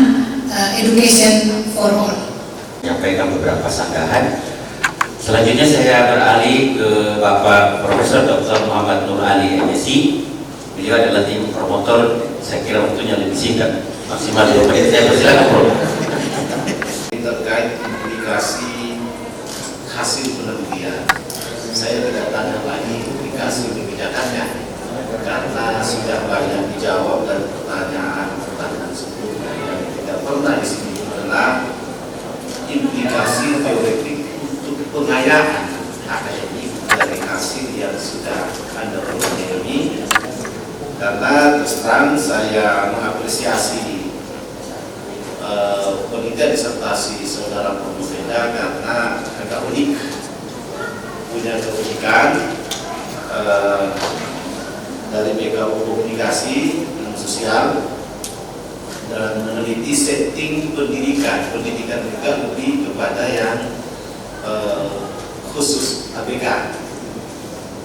education for all. Menyampaikan beberapa sanggahan. Selanjutnya saya beralih ke Bapak Profesor Dr. Muhammad Nur Ali, MSc. Beliau adalah tim promotor. Saya kira waktunya lebih singkat, maksimal 2 menit. Saya persilakan, Prof. Terkait publikasi hasil penelitian, saya tidak tanya lagi publikasi kebijakannya karena sudah banyak dijawab dari pertanyaan sebelumnya yang tidak pernah disebut adalah implikasi teoretik untuk pengayaan akademik dari hasil yang sudah Anda peroleh ini. Karena terus terang saya mengapresiasi penelitian disertasi saudara Pemubeda karena agak unik, punya keunikan dari BKU Komunikasi dan Sosial dan meneliti setting pendidikan juga lebih kepada yang khusus ABK,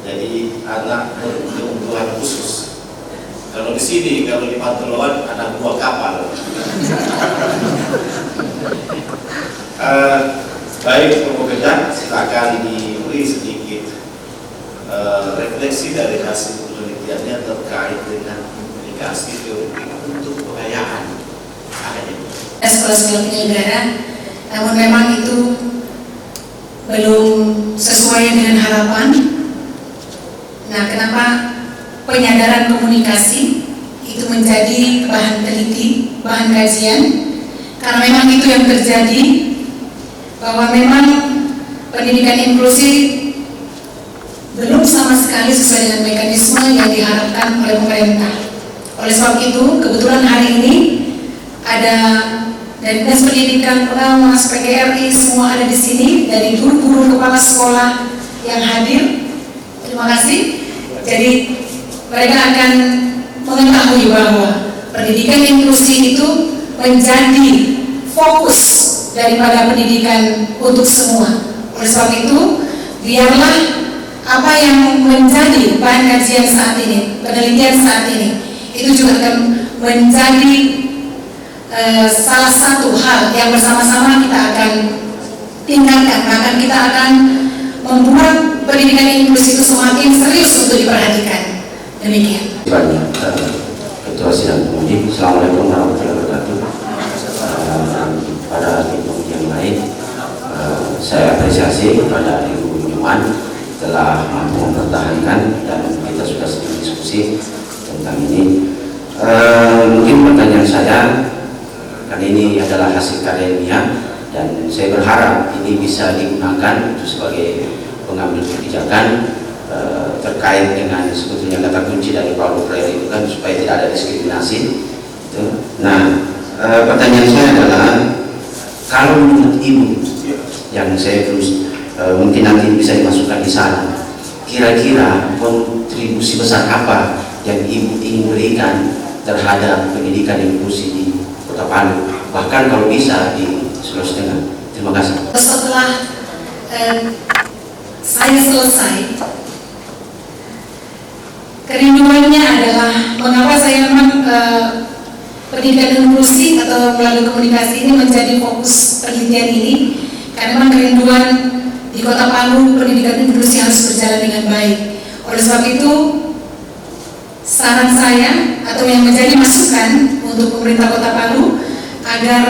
jadi anak berkebutuhan khusus. Kalau di sini, kalau di Pantoloan anak buah kapal. Baik, Pemubeda, silakan diberi sedikit refleksi dari hasil penelitiannya terkait dengan komunikasi teoretik untuk pengayaan akademik. Sekolah-sekolah penyelenggara, namun memang itu belum sesuai dengan harapan. Nah, kenapa penyadaran komunikasi itu menjadi bahan teliti, bahan kajian? Karena memang itu yang terjadi, bahwa memang pendidikan inklusi belum sama sekali sesuai dengan mekanisme yang diharapkan oleh pemerintah. Oleh sebab itu, kebetulan hari ini ada dari Dinas Pendidikan, Pengawas, PGRI, semua ada di sini, dari guru-guru kepala sekolah yang hadir. Terima kasih. Jadi mereka akan mengetahui bahwa pendidikan inklusi itu menjadi fokus daripada pendidikan untuk semua. Oleh sebab itu, biarlah apa yang menjadi bahan kajian saat ini, penelitian saat ini, itu juga akan menjadi salah satu hal yang bersama-sama kita akan tingkatkan, bahkan kita akan membuat pendidikan inklusi itu semakin serius untuk diperhatikan. Demikian. Banyak Ketua Sidang Penguji. Assalamualaikum warahmatullahi wabarakatuh. Pada tim penguji yang lain, saya apresiasi kepada Ibu Nyoman telah mampu mempertahankan dan kita sudah sedang diskusi tentang ini. Mungkin pertanyaan saya, kan ini adalah hasil karya ilmiah dan saya berharap ini bisa digunakan sebagai pengambil kebijakan terkait dengan sebetulnya kata kunci dari Paulo Freire itu kan supaya tidak ada diskriminasi. Gitu. Nah, pertanyaan saya adalah kalau menurut Ibu yang saya terus mungkin nanti bisa dimasukkan di sana, kira-kira kontribusi besar apa yang Ibu ingin berikan terhadap pendidikan inklusi di Kota Palu, bahkan kalau bisa di Sulawesi Tengah. Terima kasih. Setelah saya selesai, kerinduannya adalah mengapa saya memang pendidikan inklusi atau melalui komunikasi ini menjadi fokus penelitian ini, karena memang kerinduan di Kota Palu pendidikan inklusi harus berjalan dengan baik. Oleh sebab itu, saran saya atau yang menjadi masukan untuk pemerintah Kota Palu agar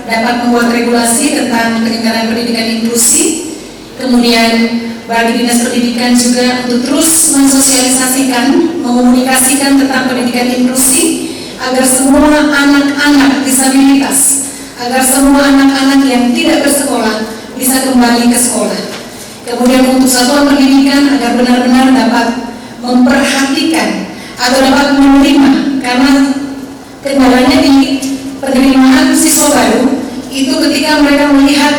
dapat membuat regulasi tentang penyelenggaraan pendidikan inklusi, kemudian bagi dinas pendidikan juga untuk terus mensosialisasikan, mengomunikasikan tentang pendidikan inklusi agar semua anak-anak disabilitas, agar semua anak-anak yang tidak bersekolah bisa kembali ke sekolah. Kemudian untuk satuan pendidikan agar benar-benar dapat memperhatikan atau dapat menerima, karena kendalanya di penerimaan siswa baru itu ketika mereka melihat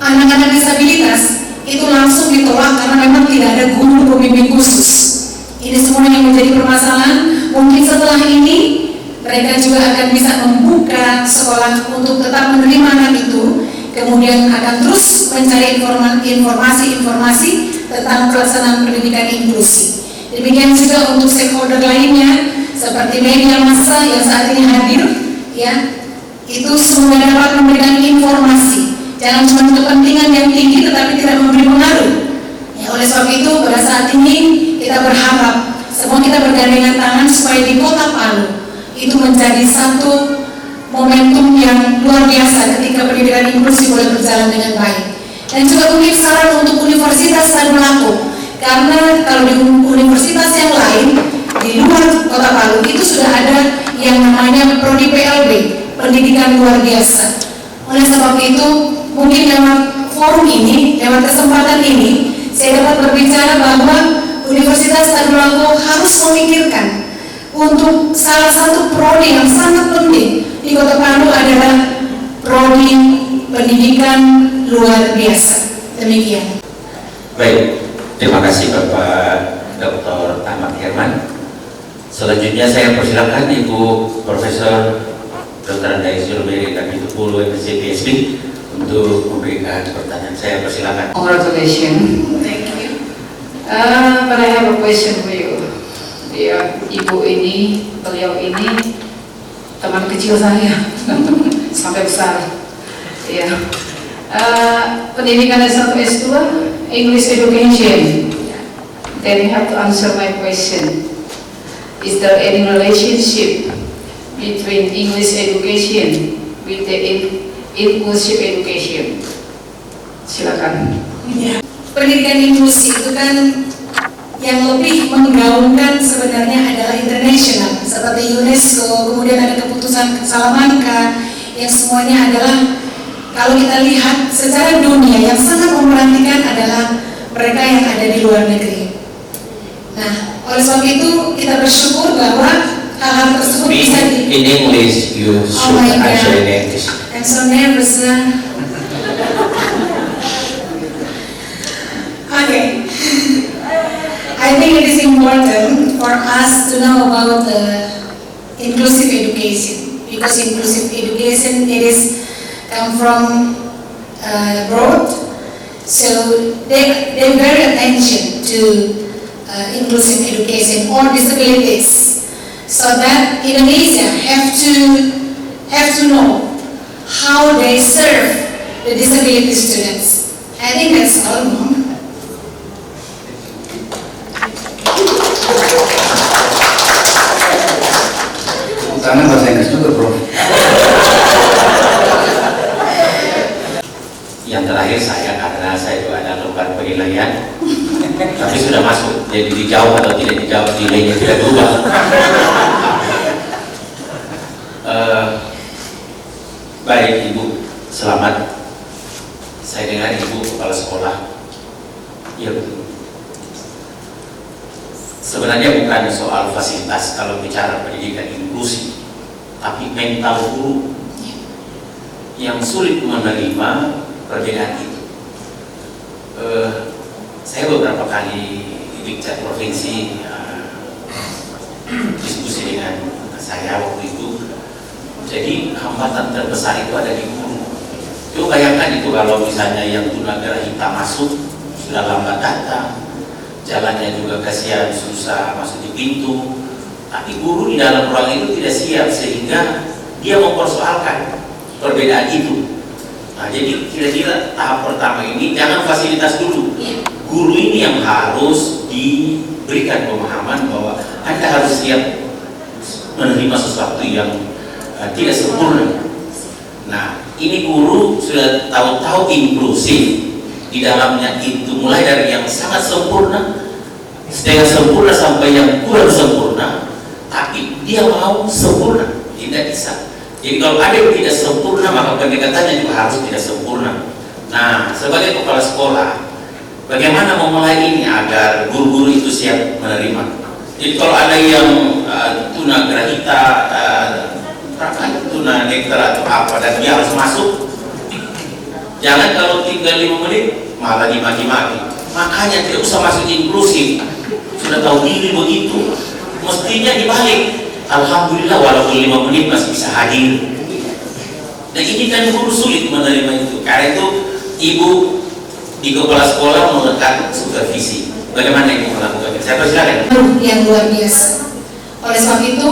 anak-anak disabilitas itu langsung ditolak karena memang tidak ada guru pembimbing khusus. Ini semua yang menjadi permasalahan. Mungkin setelah ini mereka juga akan bisa membuka sekolah untuk tetap menerima anak itu, kemudian akan terus mencari informasi-informasi tentang pelaksanaan pendidikan inklusi. Demikian juga untuk stakeholder lainnya seperti media massa yang saat ini hadir, ya, itu semua dapat memberikan informasi. Jangan cuma kepentingan yang tinggi tetapi tidak memberi pengaruh. Ya, oleh sebab itu pada saat ini kita berharap semua kita bergandengan tangan supaya di Kota Palu itu menjadi satu momentum yang luar biasa ketika pendidikan inklusi boleh berjalan dengan baik. Dan juga mungkin saran untuk Universitas Tadulako, karena kalau di universitas yang lain di luar Kota Palu itu sudah ada yang namanya Prodi PLB, pendidikan luar biasa. Oleh sebab itu mungkin lewat forum ini, lewat kesempatan ini, saya dapat berbicara bahwa Universitas Tadulako harus memikirkan untuk salah satu prodi yang sangat penting di Kota Palu adalah prodi pendidikan luar biasa. Demikian. Baik, terima kasih Bapak Dr. Ahmad Herman. Selanjutnya saya persilakan Ibu Profesor Dr. Andai Zulmeri Kapitupulu MSc PhD untuk memberikan pertanyaan. Saya persilakan. Congratulations. Thank you. But I have a question for you. Ya, ibu ini, beliau ini teman kecil saya sampai besar. Ya. Pendidikan S1 S2 English education. Then you have to answer my question. Is there any relationship between English education with the inclusive education? Silakan. Ya. Pendidikan inklusi itu kan yang lebih menggaungkan sebenarnya adalah internasional seperti UNESCO, kemudian ada keputusan Salamanca yang semuanya adalah kalau kita lihat secara dunia yang sangat memperhatikan adalah mereka yang ada di luar negeri. Nah, oleh sebab itu kita bersyukur bahwa hal-hal tersebut bisa di In English, you should answer in English. I'm so nervous. Okay. I think it is important for us to know about inclusive education, because inclusive education it is come from abroad, so they very attention to inclusive education or disabilities, so that Indonesia have to know how they serve the disability students. I think that's all. Tangan bahasa Inggris juga, bro. Yang terakhir saya, karena saya juga ada lembar penilaian, tapi sudah masuk, jadi dijawab atau tidak dijawab, nilainya tidak berubah. Baik Ibu, selamat. Saya dengar Ibu kepala sekolah. Iya betul. sebenarnya bukan soal fasilitas kalau bicara pendidikan inklusi, tapi mental guru yang sulit menerima perbedaan itu. Saya beberapa kali di tingkat provinsi diskusi dengan saya waktu itu. Jadi hambatan terbesar itu ada di guru. Coba bayangkan itu kalau misalnya yang tunagrahita masuk sudah lambat datang, jalannya juga kasihan, susah masuk di pintu, tapi guru di dalam ruang itu tidak siap sehingga dia mempersoalkan perbedaan itu. Nah, jadi kira-kira tahap pertama ini jangan fasilitas dulu. Guru ini yang harus diberikan pemahaman bahwa Anda harus siap menerima sesuatu yang tidak sempurna. Nah, ini guru sudah tahu-tahu inklusif. Di dalamnya itu mulai dari yang sangat sempurna, setengah sempurna sampai yang kurang sempurna, tapi dia mau sempurna, tidak bisa. Jadi kalau ada yang tidak sempurna, maka pendekatannya juga harus tidak sempurna. Nah, sebagai kepala sekolah, bagaimana memulai ini agar guru-guru itu siap menerima? Jadi kalau ada yang tunagrahita, tunanetra atau apa, dan dia harus masuk, jangan kalau tinggal 5 menit malah dimaki-maki. Makanya tidak usah masuk inklusif, sudah tahu diri begitu. Mestinya dibalik, alhamdulillah walaupun 5 menit masih bisa hadir. Dan ini kan guru sulit menerima itu. Karena itu ibu di kepala sekolah melekat supervisi. Bagaimana ibu melakukannya? Saya persilakan. Yang luar biasa. Oleh sebab itu,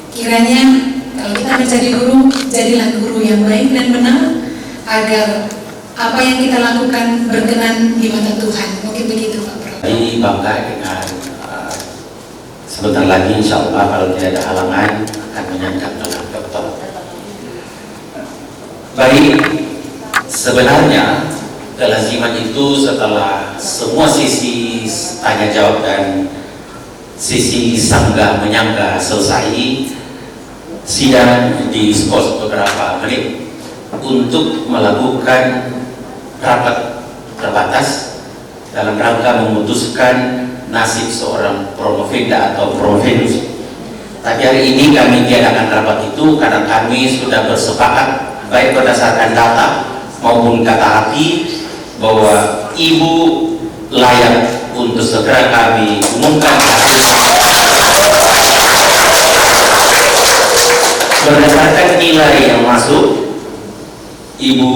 kiranya kalau kita menjadi guru, jadilah guru yang baik dan benar, agar apa yang kita lakukan berkenan di mata Tuhan. Mungkin begitu Pak Prof. Jadi bangga dengan sebentar lagi insya Allah kalau tidak ada halangan akan menyandang gelar doktor. Baik, sebenarnya kelaziman itu setelah semua sisi tanya jawab dan sisi sanggah menyangga selesai, sidang di skos beberapa menit untuk melakukan rapat terbatas dalam rangka memutuskan nasib seorang promovenda atau promovendus. Tapi hari ini kami tiadakan rapat itu karena kami sudah bersepakat baik berdasarkan data maupun kata hati bahwa ibu layak untuk segera kami umumkan berdasarkan nilai yang masuk. Ibu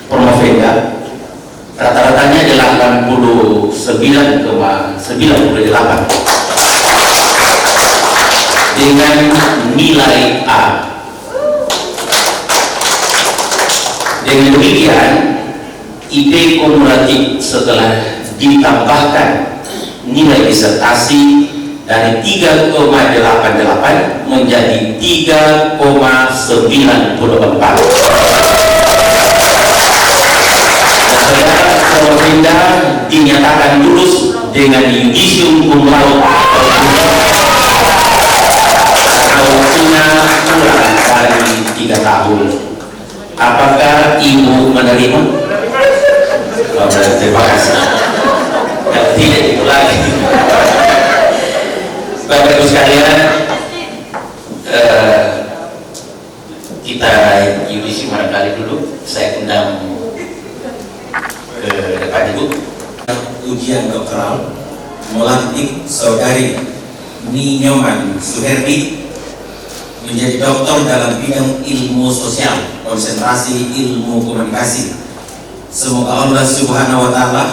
promovenda rata-ratanya 89,98 dengan nilai A. Dengan demikian, IP kumulatif setelah ditambahkan nilai disertasi dari 3,88 menjadi 3,94. Saudara promovenda dinyatakan lulus dengan yudisium cum laude atau kurang dari 3 tahun. Apakah ibu menerima? Oh, terima kasih. Tidak itu lagi. Bapak Ibu sekalian, kita yudisi barangkali dulu. Saya undang ke depan Ibu. Ujian doktoral melantik saudari Ninyoman Suhermi menjadi doktor dalam bidang ilmu sosial, konsentrasi ilmu komunikasi. Semoga Allah Subhanahu wa Ta'ala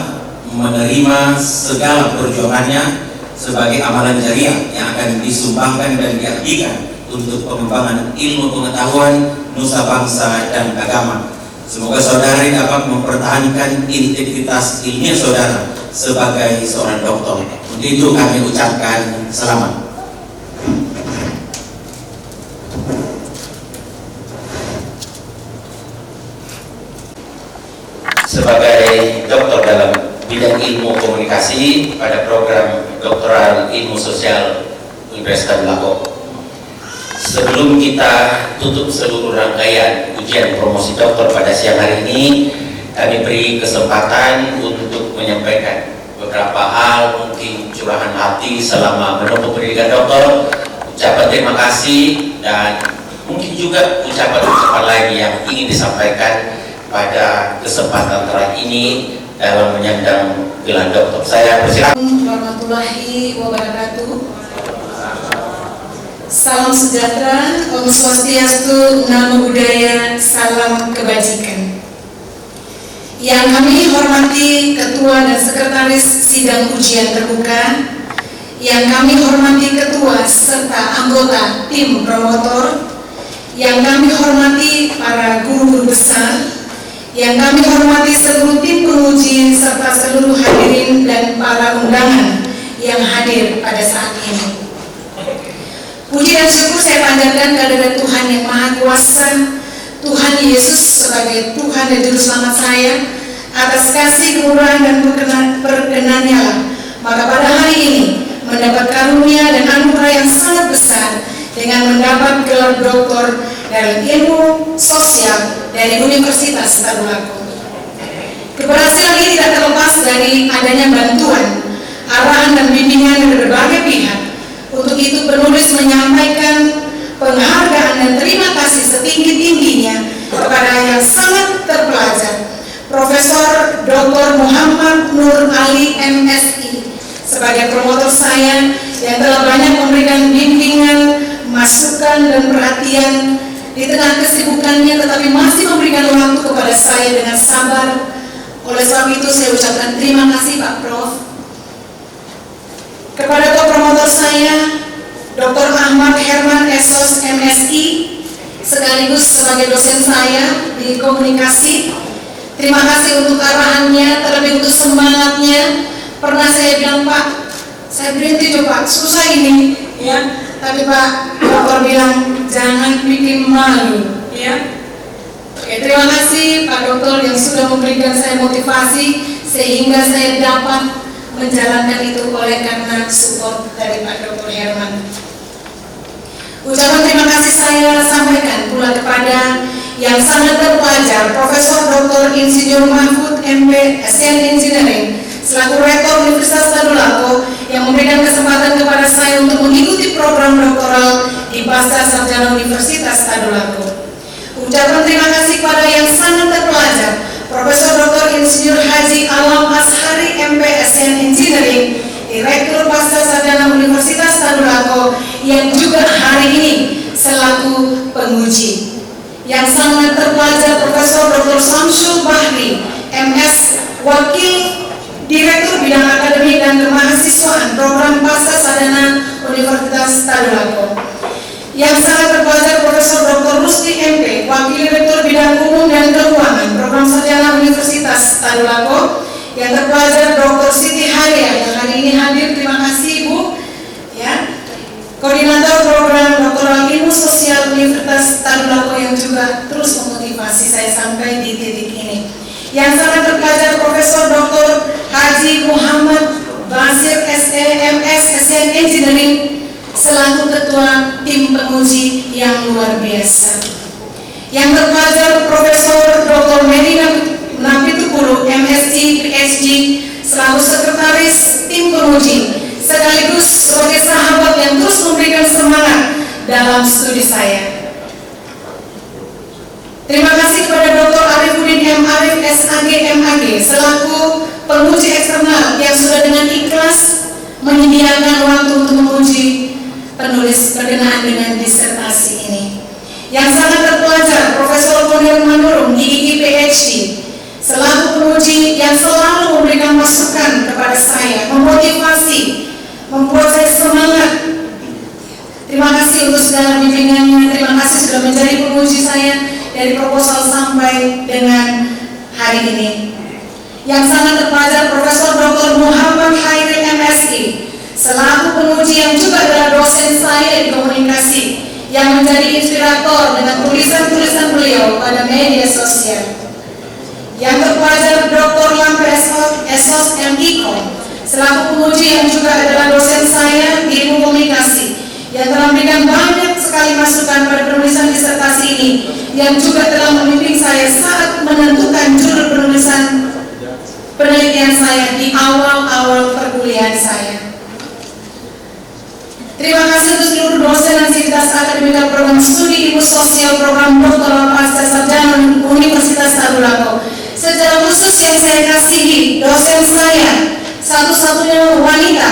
menerima segala perjuangannya sebagai amalan jariah yang akan disumbangkan dan diabdikan untuk pengembangan ilmu pengetahuan nusa bangsa dan agama. Semoga saudari dapat mempertahankan integritas ilmiah saudara sebagai seorang doktor. Untuk itu kami ucapkan selamat. Sebagai doktor dalam bidang ilmu komunikasi pada program doktoral ilmu sosial Universitas Lago. Sebelum kita tutup seluruh rangkaian ujian promosi doktor pada siang hari ini, kami beri kesempatan untuk menyampaikan beberapa hal, mungkin curahan hati selama menempuh pendidikan doktor. Ucapan terima kasih dan mungkin juga ucapan-ucapan lagi yang ingin disampaikan pada kesempatan terakhir ini dalam menyandang gelar doktor. Saya persilakan. Warahmatullahi wabarakatuh. Salam sejahtera, Om Swastiastu, Namo Buddhaya, salam kebajikan. Yang kami hormati Ketua dan Sekretaris Sidang Ujian Terbuka, yang kami hormati Ketua serta anggota tim promotor, yang kami hormati para guru-guru besar, yang kami hormati seluruh tim penguji serta seluruh hadirin dan para undangan yang hadir pada saat ini. Puji dan syukur saya panjatkan kehadirat Tuhan yang Maha Kuasa, Tuhan Yesus sebagai Tuhan dan Juru Selamat saya, atas kasih, kemurahan dan perkenannya, maka pada hari ini mendapat karunia dan anugerah yang sangat besar dengan mendapat gelar doktor dalam ilmu sosial dari Universitas Tadulako. Keberhasilan ini tidak terlepas dari adanya bantuan, arahan dan bimbingan dari berbagai pihak. Untuk itu penulis menyampaikan penghargaan dan terima kasih setinggi-tingginya kepada yang sangat terpelajar, Profesor Dr. Muhammad Nur Ali MSI, sebagai promotor saya yang telah banyak memberikan bimbingan, masukan dan perhatian di tengah kesibukannya, tetapi masih memberikan waktu kepada saya dengan sabar. Oleh sebab itu saya ucapkan terima kasih Pak Prof. Kepada promotor saya, Dr. Ahmad Herman SOS MSI, sekaligus sebagai dosen saya di komunikasi. Terima kasih untuk arahannya, terlebih untuk semangatnya. Pernah saya bilang, Pak, saya berhenti coba, susah ini, ya. Tapi Pak Dokter bilang jangan bikin malu, ya. Oke, terima kasih Pak Dokter yang sudah memberikan saya motivasi sehingga saya dapat menjalankan itu oleh karena support dari Pak Dokter Herman. Ucapan terima kasih saya sampaikan pula kepada yang sangat terpelajar, Profesor Dr. Insinyur Mahfud MP SN Engineering selaku Rektor Universitas Tadulako yang memberikan kesempatan kepada saya untuk mengikuti program doktoral di Pasca Sarjana Universitas Tadulako. Ucapan terima kasih kepada yang sangat terpelajar, Profesor Dr. Insinyur Haji Alam Ashari MP SN Engineering, Direktur Pasca Sarjana Universitas Tadulako yang juga hari ini selaku penguji. Yang sangat terpelajar, Profesor Dr. Samsul Bahri MS, Wakil Direktur Bidang Akademik dan Kemahasiswaan Program Pasca Sarjana Universitas Tadulako. Yang sangat terpelajar, Profesor Dr. Rusdi MP, Wakil Direktur Bidang Umum dan Keuangan Program Sarjana Universitas Tadulako. Yang terpelajar, Dr. Siti Haria yang hari ini hadir, terima kasih Bu, ya. Koordinator Program Doktoral Ilmu Sosial Universitas Tadulako yang juga terus memotivasi saya sampai di titik ini. Yang sangat terpelajar, Profesor Dr. Haji Muhammad Basir SE MS SN Engineering selaku Ketua Tim Penguji yang luar biasa. Yang terpelajar, Profesor Dr. Medina Napitupulu MSc PhD selaku Sekretaris Tim Penguji sekaligus sebagai sahabat yang terus memberikan semangat dalam studi saya. Terima kasih kepada Dr. Arifuddin M. Arif SAG MAG selaku penguji eksternal yang sudah dengan ikhlas menyediakan waktu untuk menguji penulis berkenaan dengan disertasi ini. Yang sangat terpelajar, Profesor Munir Manurung DII PhD selaku penguji yang selalu memberikan masukan kepada saya, memotivasi, membuat saya semangat. Terima kasih untuk segala bimbingannya. Terima kasih sudah menjadi penguji saya dari proposal sampai dengan hari ini. Yang sangat terpelajar, Profesor Dr. Muhammad Hairil MSI selaku penguji yang juga adalah dosen saya di komunikasi yang menjadi inspirator dengan tulisan-tulisan beliau pada media sosial. Yang terpelajar, Dr. Lampe Esos M. Iko selaku penguji yang juga adalah dosen saya di ilmu komunikasi yang telah memberikan banyak sekali masukan pada penulisan disertasi ini, yang juga telah membimbing saya saat menentukan judul penulisan penelitian saya di awal-awal perkuliahan saya. Akademika Program Studi Ilmu Sosial Program Doktoral Pasca Sarjana Universitas Tadulako. Secara khusus yang saya kasihi dosen saya, satu-satunya wanita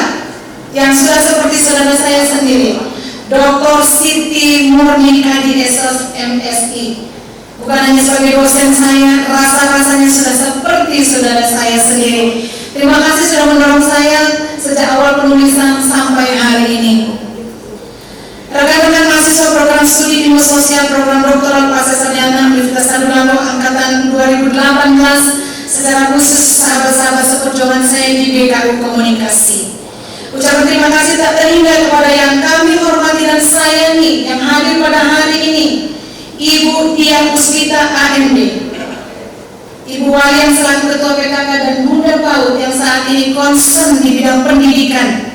yang sudah seperti saudara saya sendiri, Dr. Siti Murni Adi-SOS MSI. Bukan hanya sebagai dosen saya, rasa-rasanya sudah seperti saudara saya sendiri. Terima kasih sudah mendorong saya sejak awal penulisan sampai hari ini. Rekan-rekan mahasiswa program studi ilmu sosial program doktoral pasca sarjana Universitas Tadulako angkatan 2018, secara khusus sahabat-sahabat seperjuangan saya di BKU Komunikasi. Ucapan terima kasih tak terhingga kepada yang kami hormati dan sayangi yang hadir pada hari ini, Ibu Dian Puspita AMD, Ibu Wali yang selaku Ketua PKK dan Bunda PAUD yang saat ini concern di bidang pendidikan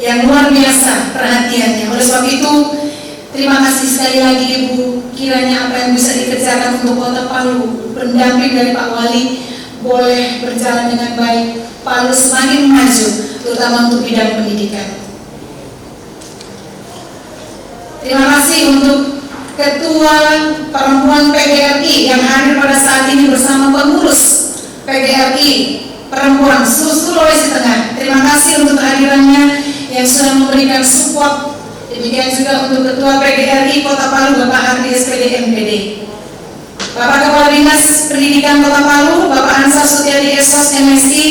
yang luar biasa perhatiannya. Oleh sebab itu, terima kasih sekali lagi Ibu. Kiranya apa yang bisa dikerjakan untuk Kota Palu, pendamping dari Pak Wali, boleh berjalan dengan baik. Palu semakin maju, terutama untuk bidang pendidikan. Terima kasih untuk Ketua Perempuan PGRI yang hadir pada saat ini bersama pengurus PGRI Perempuan Sulawesi Tengah. Terima kasih untuk kehadirannya yang sudah memberikan support. Demikian juga untuk Ketua PGRI Kota Palu, Bapak Hardi SPD MPD, Bapak Kepala Dinas Pendidikan Kota Palu, Bapak Ansar Sutiadi SOS MSI,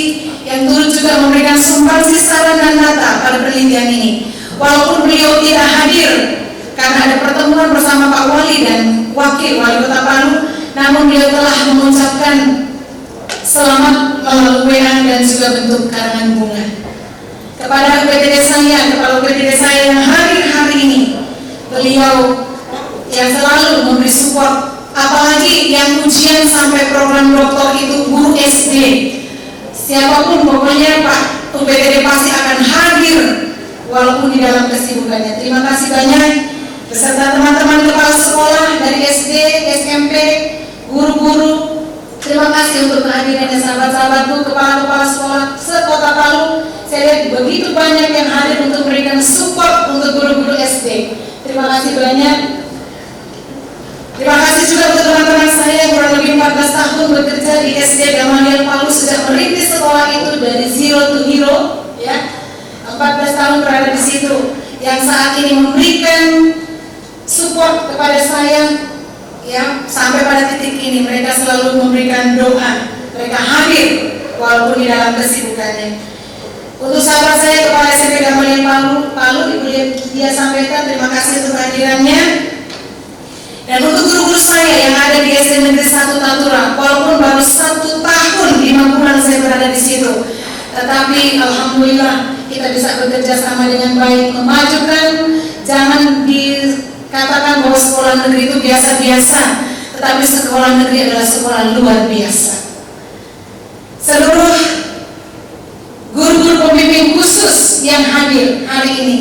yang turut juga memberikan sumbangsi saran dan data pada penelitian ini. Walaupun beliau tidak hadir karena ada pertemuan bersama Pak Wali dan Wakil Wali Kota Palu, namun beliau telah mengucapkan selamat melalui WA dan juga bentuk karangan bunga. Kepada UPTD saya, kepala UPTD saya yang hadir hari ini, beliau yang selalu memberi support, apalagi yang ujian sampai program doktor itu guru SD. Siapapun pokoknya Pak UPTD pasti akan hadir walaupun di dalam kesibukannya. Terima kasih banyak beserta teman-teman kepala sekolah dari SD, SMP, guru-guru. Terima kasih untuk kehadirannya sahabat-sahabatku, kepala-kepala sekolah se-Kota Palu. Saya lihat begitu banyak yang hadir untuk memberikan support untuk guru-guru SD. Terima kasih banyak. Terima kasih juga untuk teman-teman saya yang kurang lebih 14 tahun bekerja di SD Gamaliel Palu sejak merintis sekolah itu dari zero to hero, ya. 14 tahun berada di situ, yang saat ini memberikan support kepada saya, ya, sampai pada titik ini. Mereka selalu memberikan doa, mereka hadir walaupun di dalam kesibukannya. Untuk sahabat saya Kepala SMP Gamaliel Palu, Ibu dia sampaikan terima kasih untuk kehadirannya. Dan untuk guru-guru saya yang ada di SD Negeri 1 Tatura, walaupun baru 1 tahun 5 bulan saya berada di situ, tetapi alhamdulillah kita bisa bekerja sama dengan baik, memajukan. Jangan dikatakan bahwa sekolah negeri itu biasa-biasa, tetapi sekolah negeri adalah sekolah luar biasa. Seluruh guru-guru pembimbing khusus yang hadir hari ini,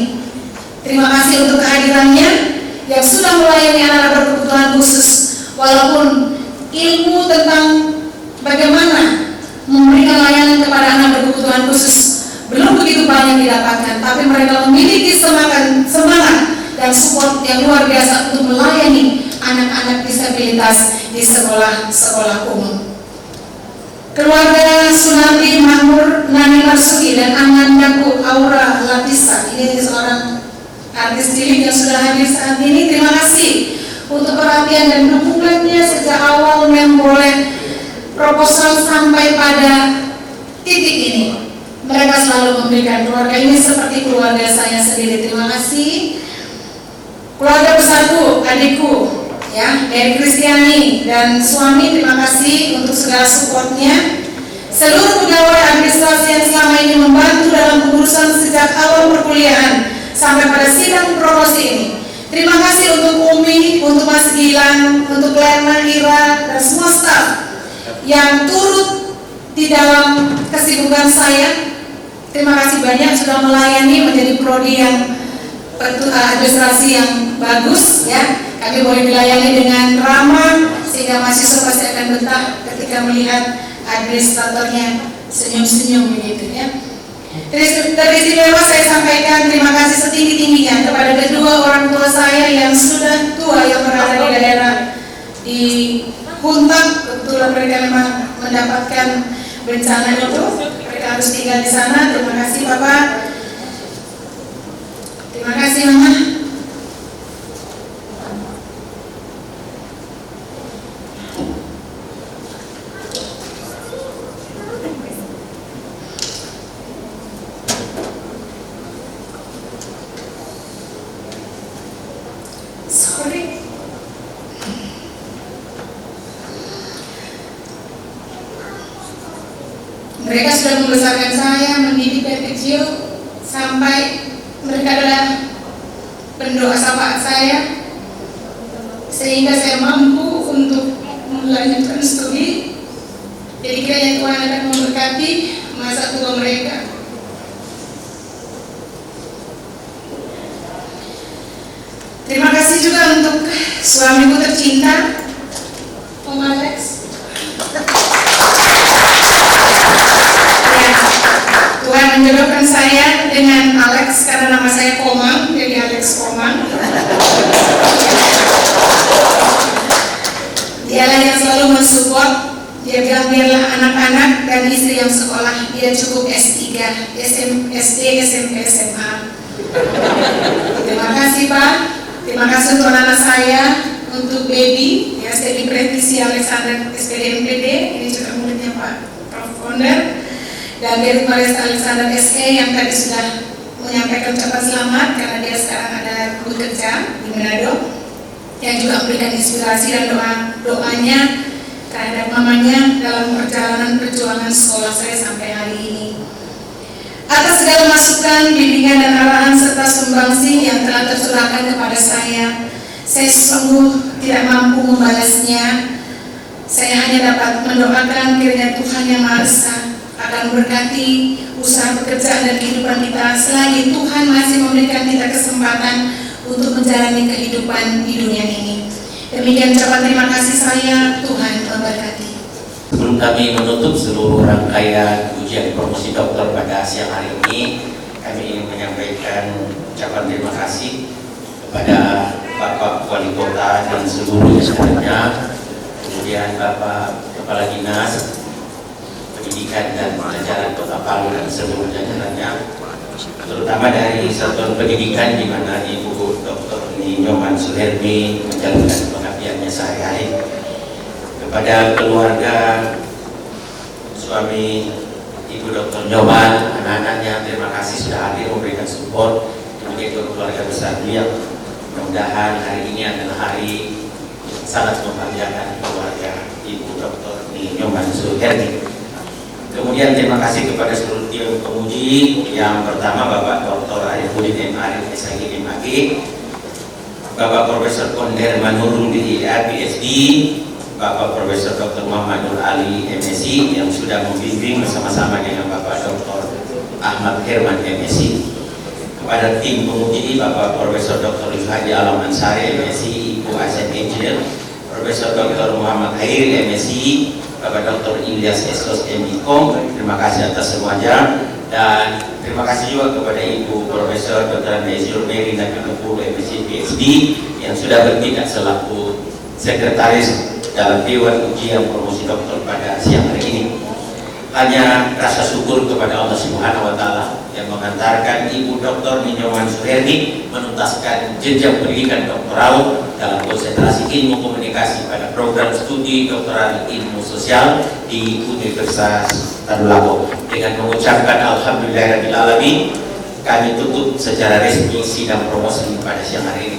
terima kasih untuk kehadirannya yang sudah melayani anak-anak berkebutuhan khusus. Walaupun ilmu tentang bagaimana memberikan layanan kepada anak berkebutuhan khusus belum begitu banyak didapatkan, tapi mereka memiliki semangat dan support yang luar biasa untuk melayani anak-anak disabilitas di sekolah-sekolah umum. Keluarga Sunardi Makmur Nani Marsuki dan Anandaku Aura Latisa, ini seorang artis cilik yang sudah hadir saat ini. Terima kasih untuk perhatian dan dukungannya sejak awal memperoleh proposal sampai pada titik ini. Mereka selalu memberikan, keluarga ini seperti keluarga saya sendiri. Terima kasih. Keluarga besarku, adikku, ya, Mary Kristiani dan suami, terima kasih untuk segala supportnya. Seluruh pegawai administrasi yang selama ini membantu dalam pengurusan sejak awal perkuliahan sampai pada sidang promosi ini. Terima kasih untuk Umi, untuk Mas Gilang, untuk Lerna, Ira, dan semua staf yang turut di dalam kesibukan saya. Terima kasih banyak sudah melayani, menjadi prodi yang administrasi yang bagus, ya. Kami boleh dilayani dengan ramah sehingga mahasiswa pasti akan betah ketika melihat administratornya senyum-senyum begitu, ya. Teristimewa saya sampaikan terima kasih setinggi-tingginya kepada kedua orang tua saya yang sudah tua yang berada di daerah di Huntang. Kebetulan mereka memang mendapatkan bencana itu, mereka harus tinggal di sana. Terima kasih Bapak, terima kasih Mama. Sorry. Mereka sudah membesarkan saya, mendidik dari kecil sampai mereka adalah pendoa syafaat saya, sehingga saya mampu untuk melanjutkan studi. Jadi kiranya Tuhan akan memberkati masa tua mereka. Terima kasih juga untuk suamiku tercinta, Om Alex. Ya, Tuhan menjodohkan saya dengan Alex karena nama saya Komang, jadi Alex Komang. Dialah yang selalu mensupport. Dia bilang biarlah anak-anak dan istri yang sekolah, dia cukup S3, SD, SMP, SMA. Terima kasih Pak. Terima kasih untuk anak saya, untuk baby, ya Steady Pretisi Alexander SPD MPD, ini juga muridnya Pak Prof. Founder, dan dari Malaysia Alexander SE yang tadi sudah menyampaikan ucapan selamat karena dia sekarang ada bekerja di Manado, yang juga memberikan inspirasi dan doanya terhadap mamanya dalam perjalanan perjuangan sekolah saya sampai hari ini. Atas segala masukan, bimbingan dan arahan serta sumbangsih yang telah tercurahkan kepada saya sungguh tidak mampu membalasnya. Saya hanya dapat mendoakan kiranya Tuhan Yang Maha Esa akan memberkati usaha pekerjaan dan kehidupan kita selagi Tuhan masih memberikan kita kesempatan untuk menjalani kehidupan di dunia ini. Demikian ucapan terima kasih saya, Tuhan memberkati. Sebelum kami menutup seluruh rangkaian ujian promosi doktor pada siang hari ini, kami ingin menyampaikan ucapan terima kasih kepada Bapak Wali Kota dan seluruh jajarannya, kemudian Bapak Kepala Dinas Pendidikan dan Pelajaran Kota Palu dan seluruh jajarannya, terutama dari Satuan Pendidikan di mana Ibu Dr. Nyoman Suhermi menjalankan pengabdiannya sehari-hari. Kepada keluarga suami Ibu Dr. Nyoman, anak-anaknya, terima kasih sudah hadir memberikan support. Kemudian ke keluarga besar beliau, mudah-mudahan hari ini adalah hari sangat membahagiakan keluarga Ibu Dr. Nyoman Suhermi. Kemudian terima kasih kepada seluruh tim penguji. Yang pertama Bapak Dr. Arifudin M. Arif SIG MAG, Bapak Profesor Konder Manurung DIA PhD, Bapak Profesor Dr. Muhammad Nur Ali MSc yang sudah membimbing bersama-sama dengan Bapak Dr. Ahmad Herman MSc. Kepada tim penguji Bapak Profesor Dr. Haji Alam Ansari MSc, Ibu Asep Engineer, Profesor Dr. Muhammad Hairi MSc, Bapak Dr. Ilyas Estos MDikom, terima kasih atas semuanya. Dan terima kasih juga kepada Ibu Profesor Dr. Nezir Meri Nakinupulu MSc PhD yang sudah bertindak selaku Sekretaris dalam Dewan Ujian Promosi Doktor pada siang hari ini. Hanya rasa syukur kepada Allah Subhanahu wa Ta'ala yang mengantarkan Ibu Dr. Nyoman Suhermi menuntaskan jenjang pendidikan doktoral dalam konsentrasi ilmu komunikasi pada program studi doktoral ilmu sosial di Universitas Tadulako. Dengan mengucapkan Alhamdulillahirabbil alamin, kami tutup secara resmi sidang promosi pada siang hari ini.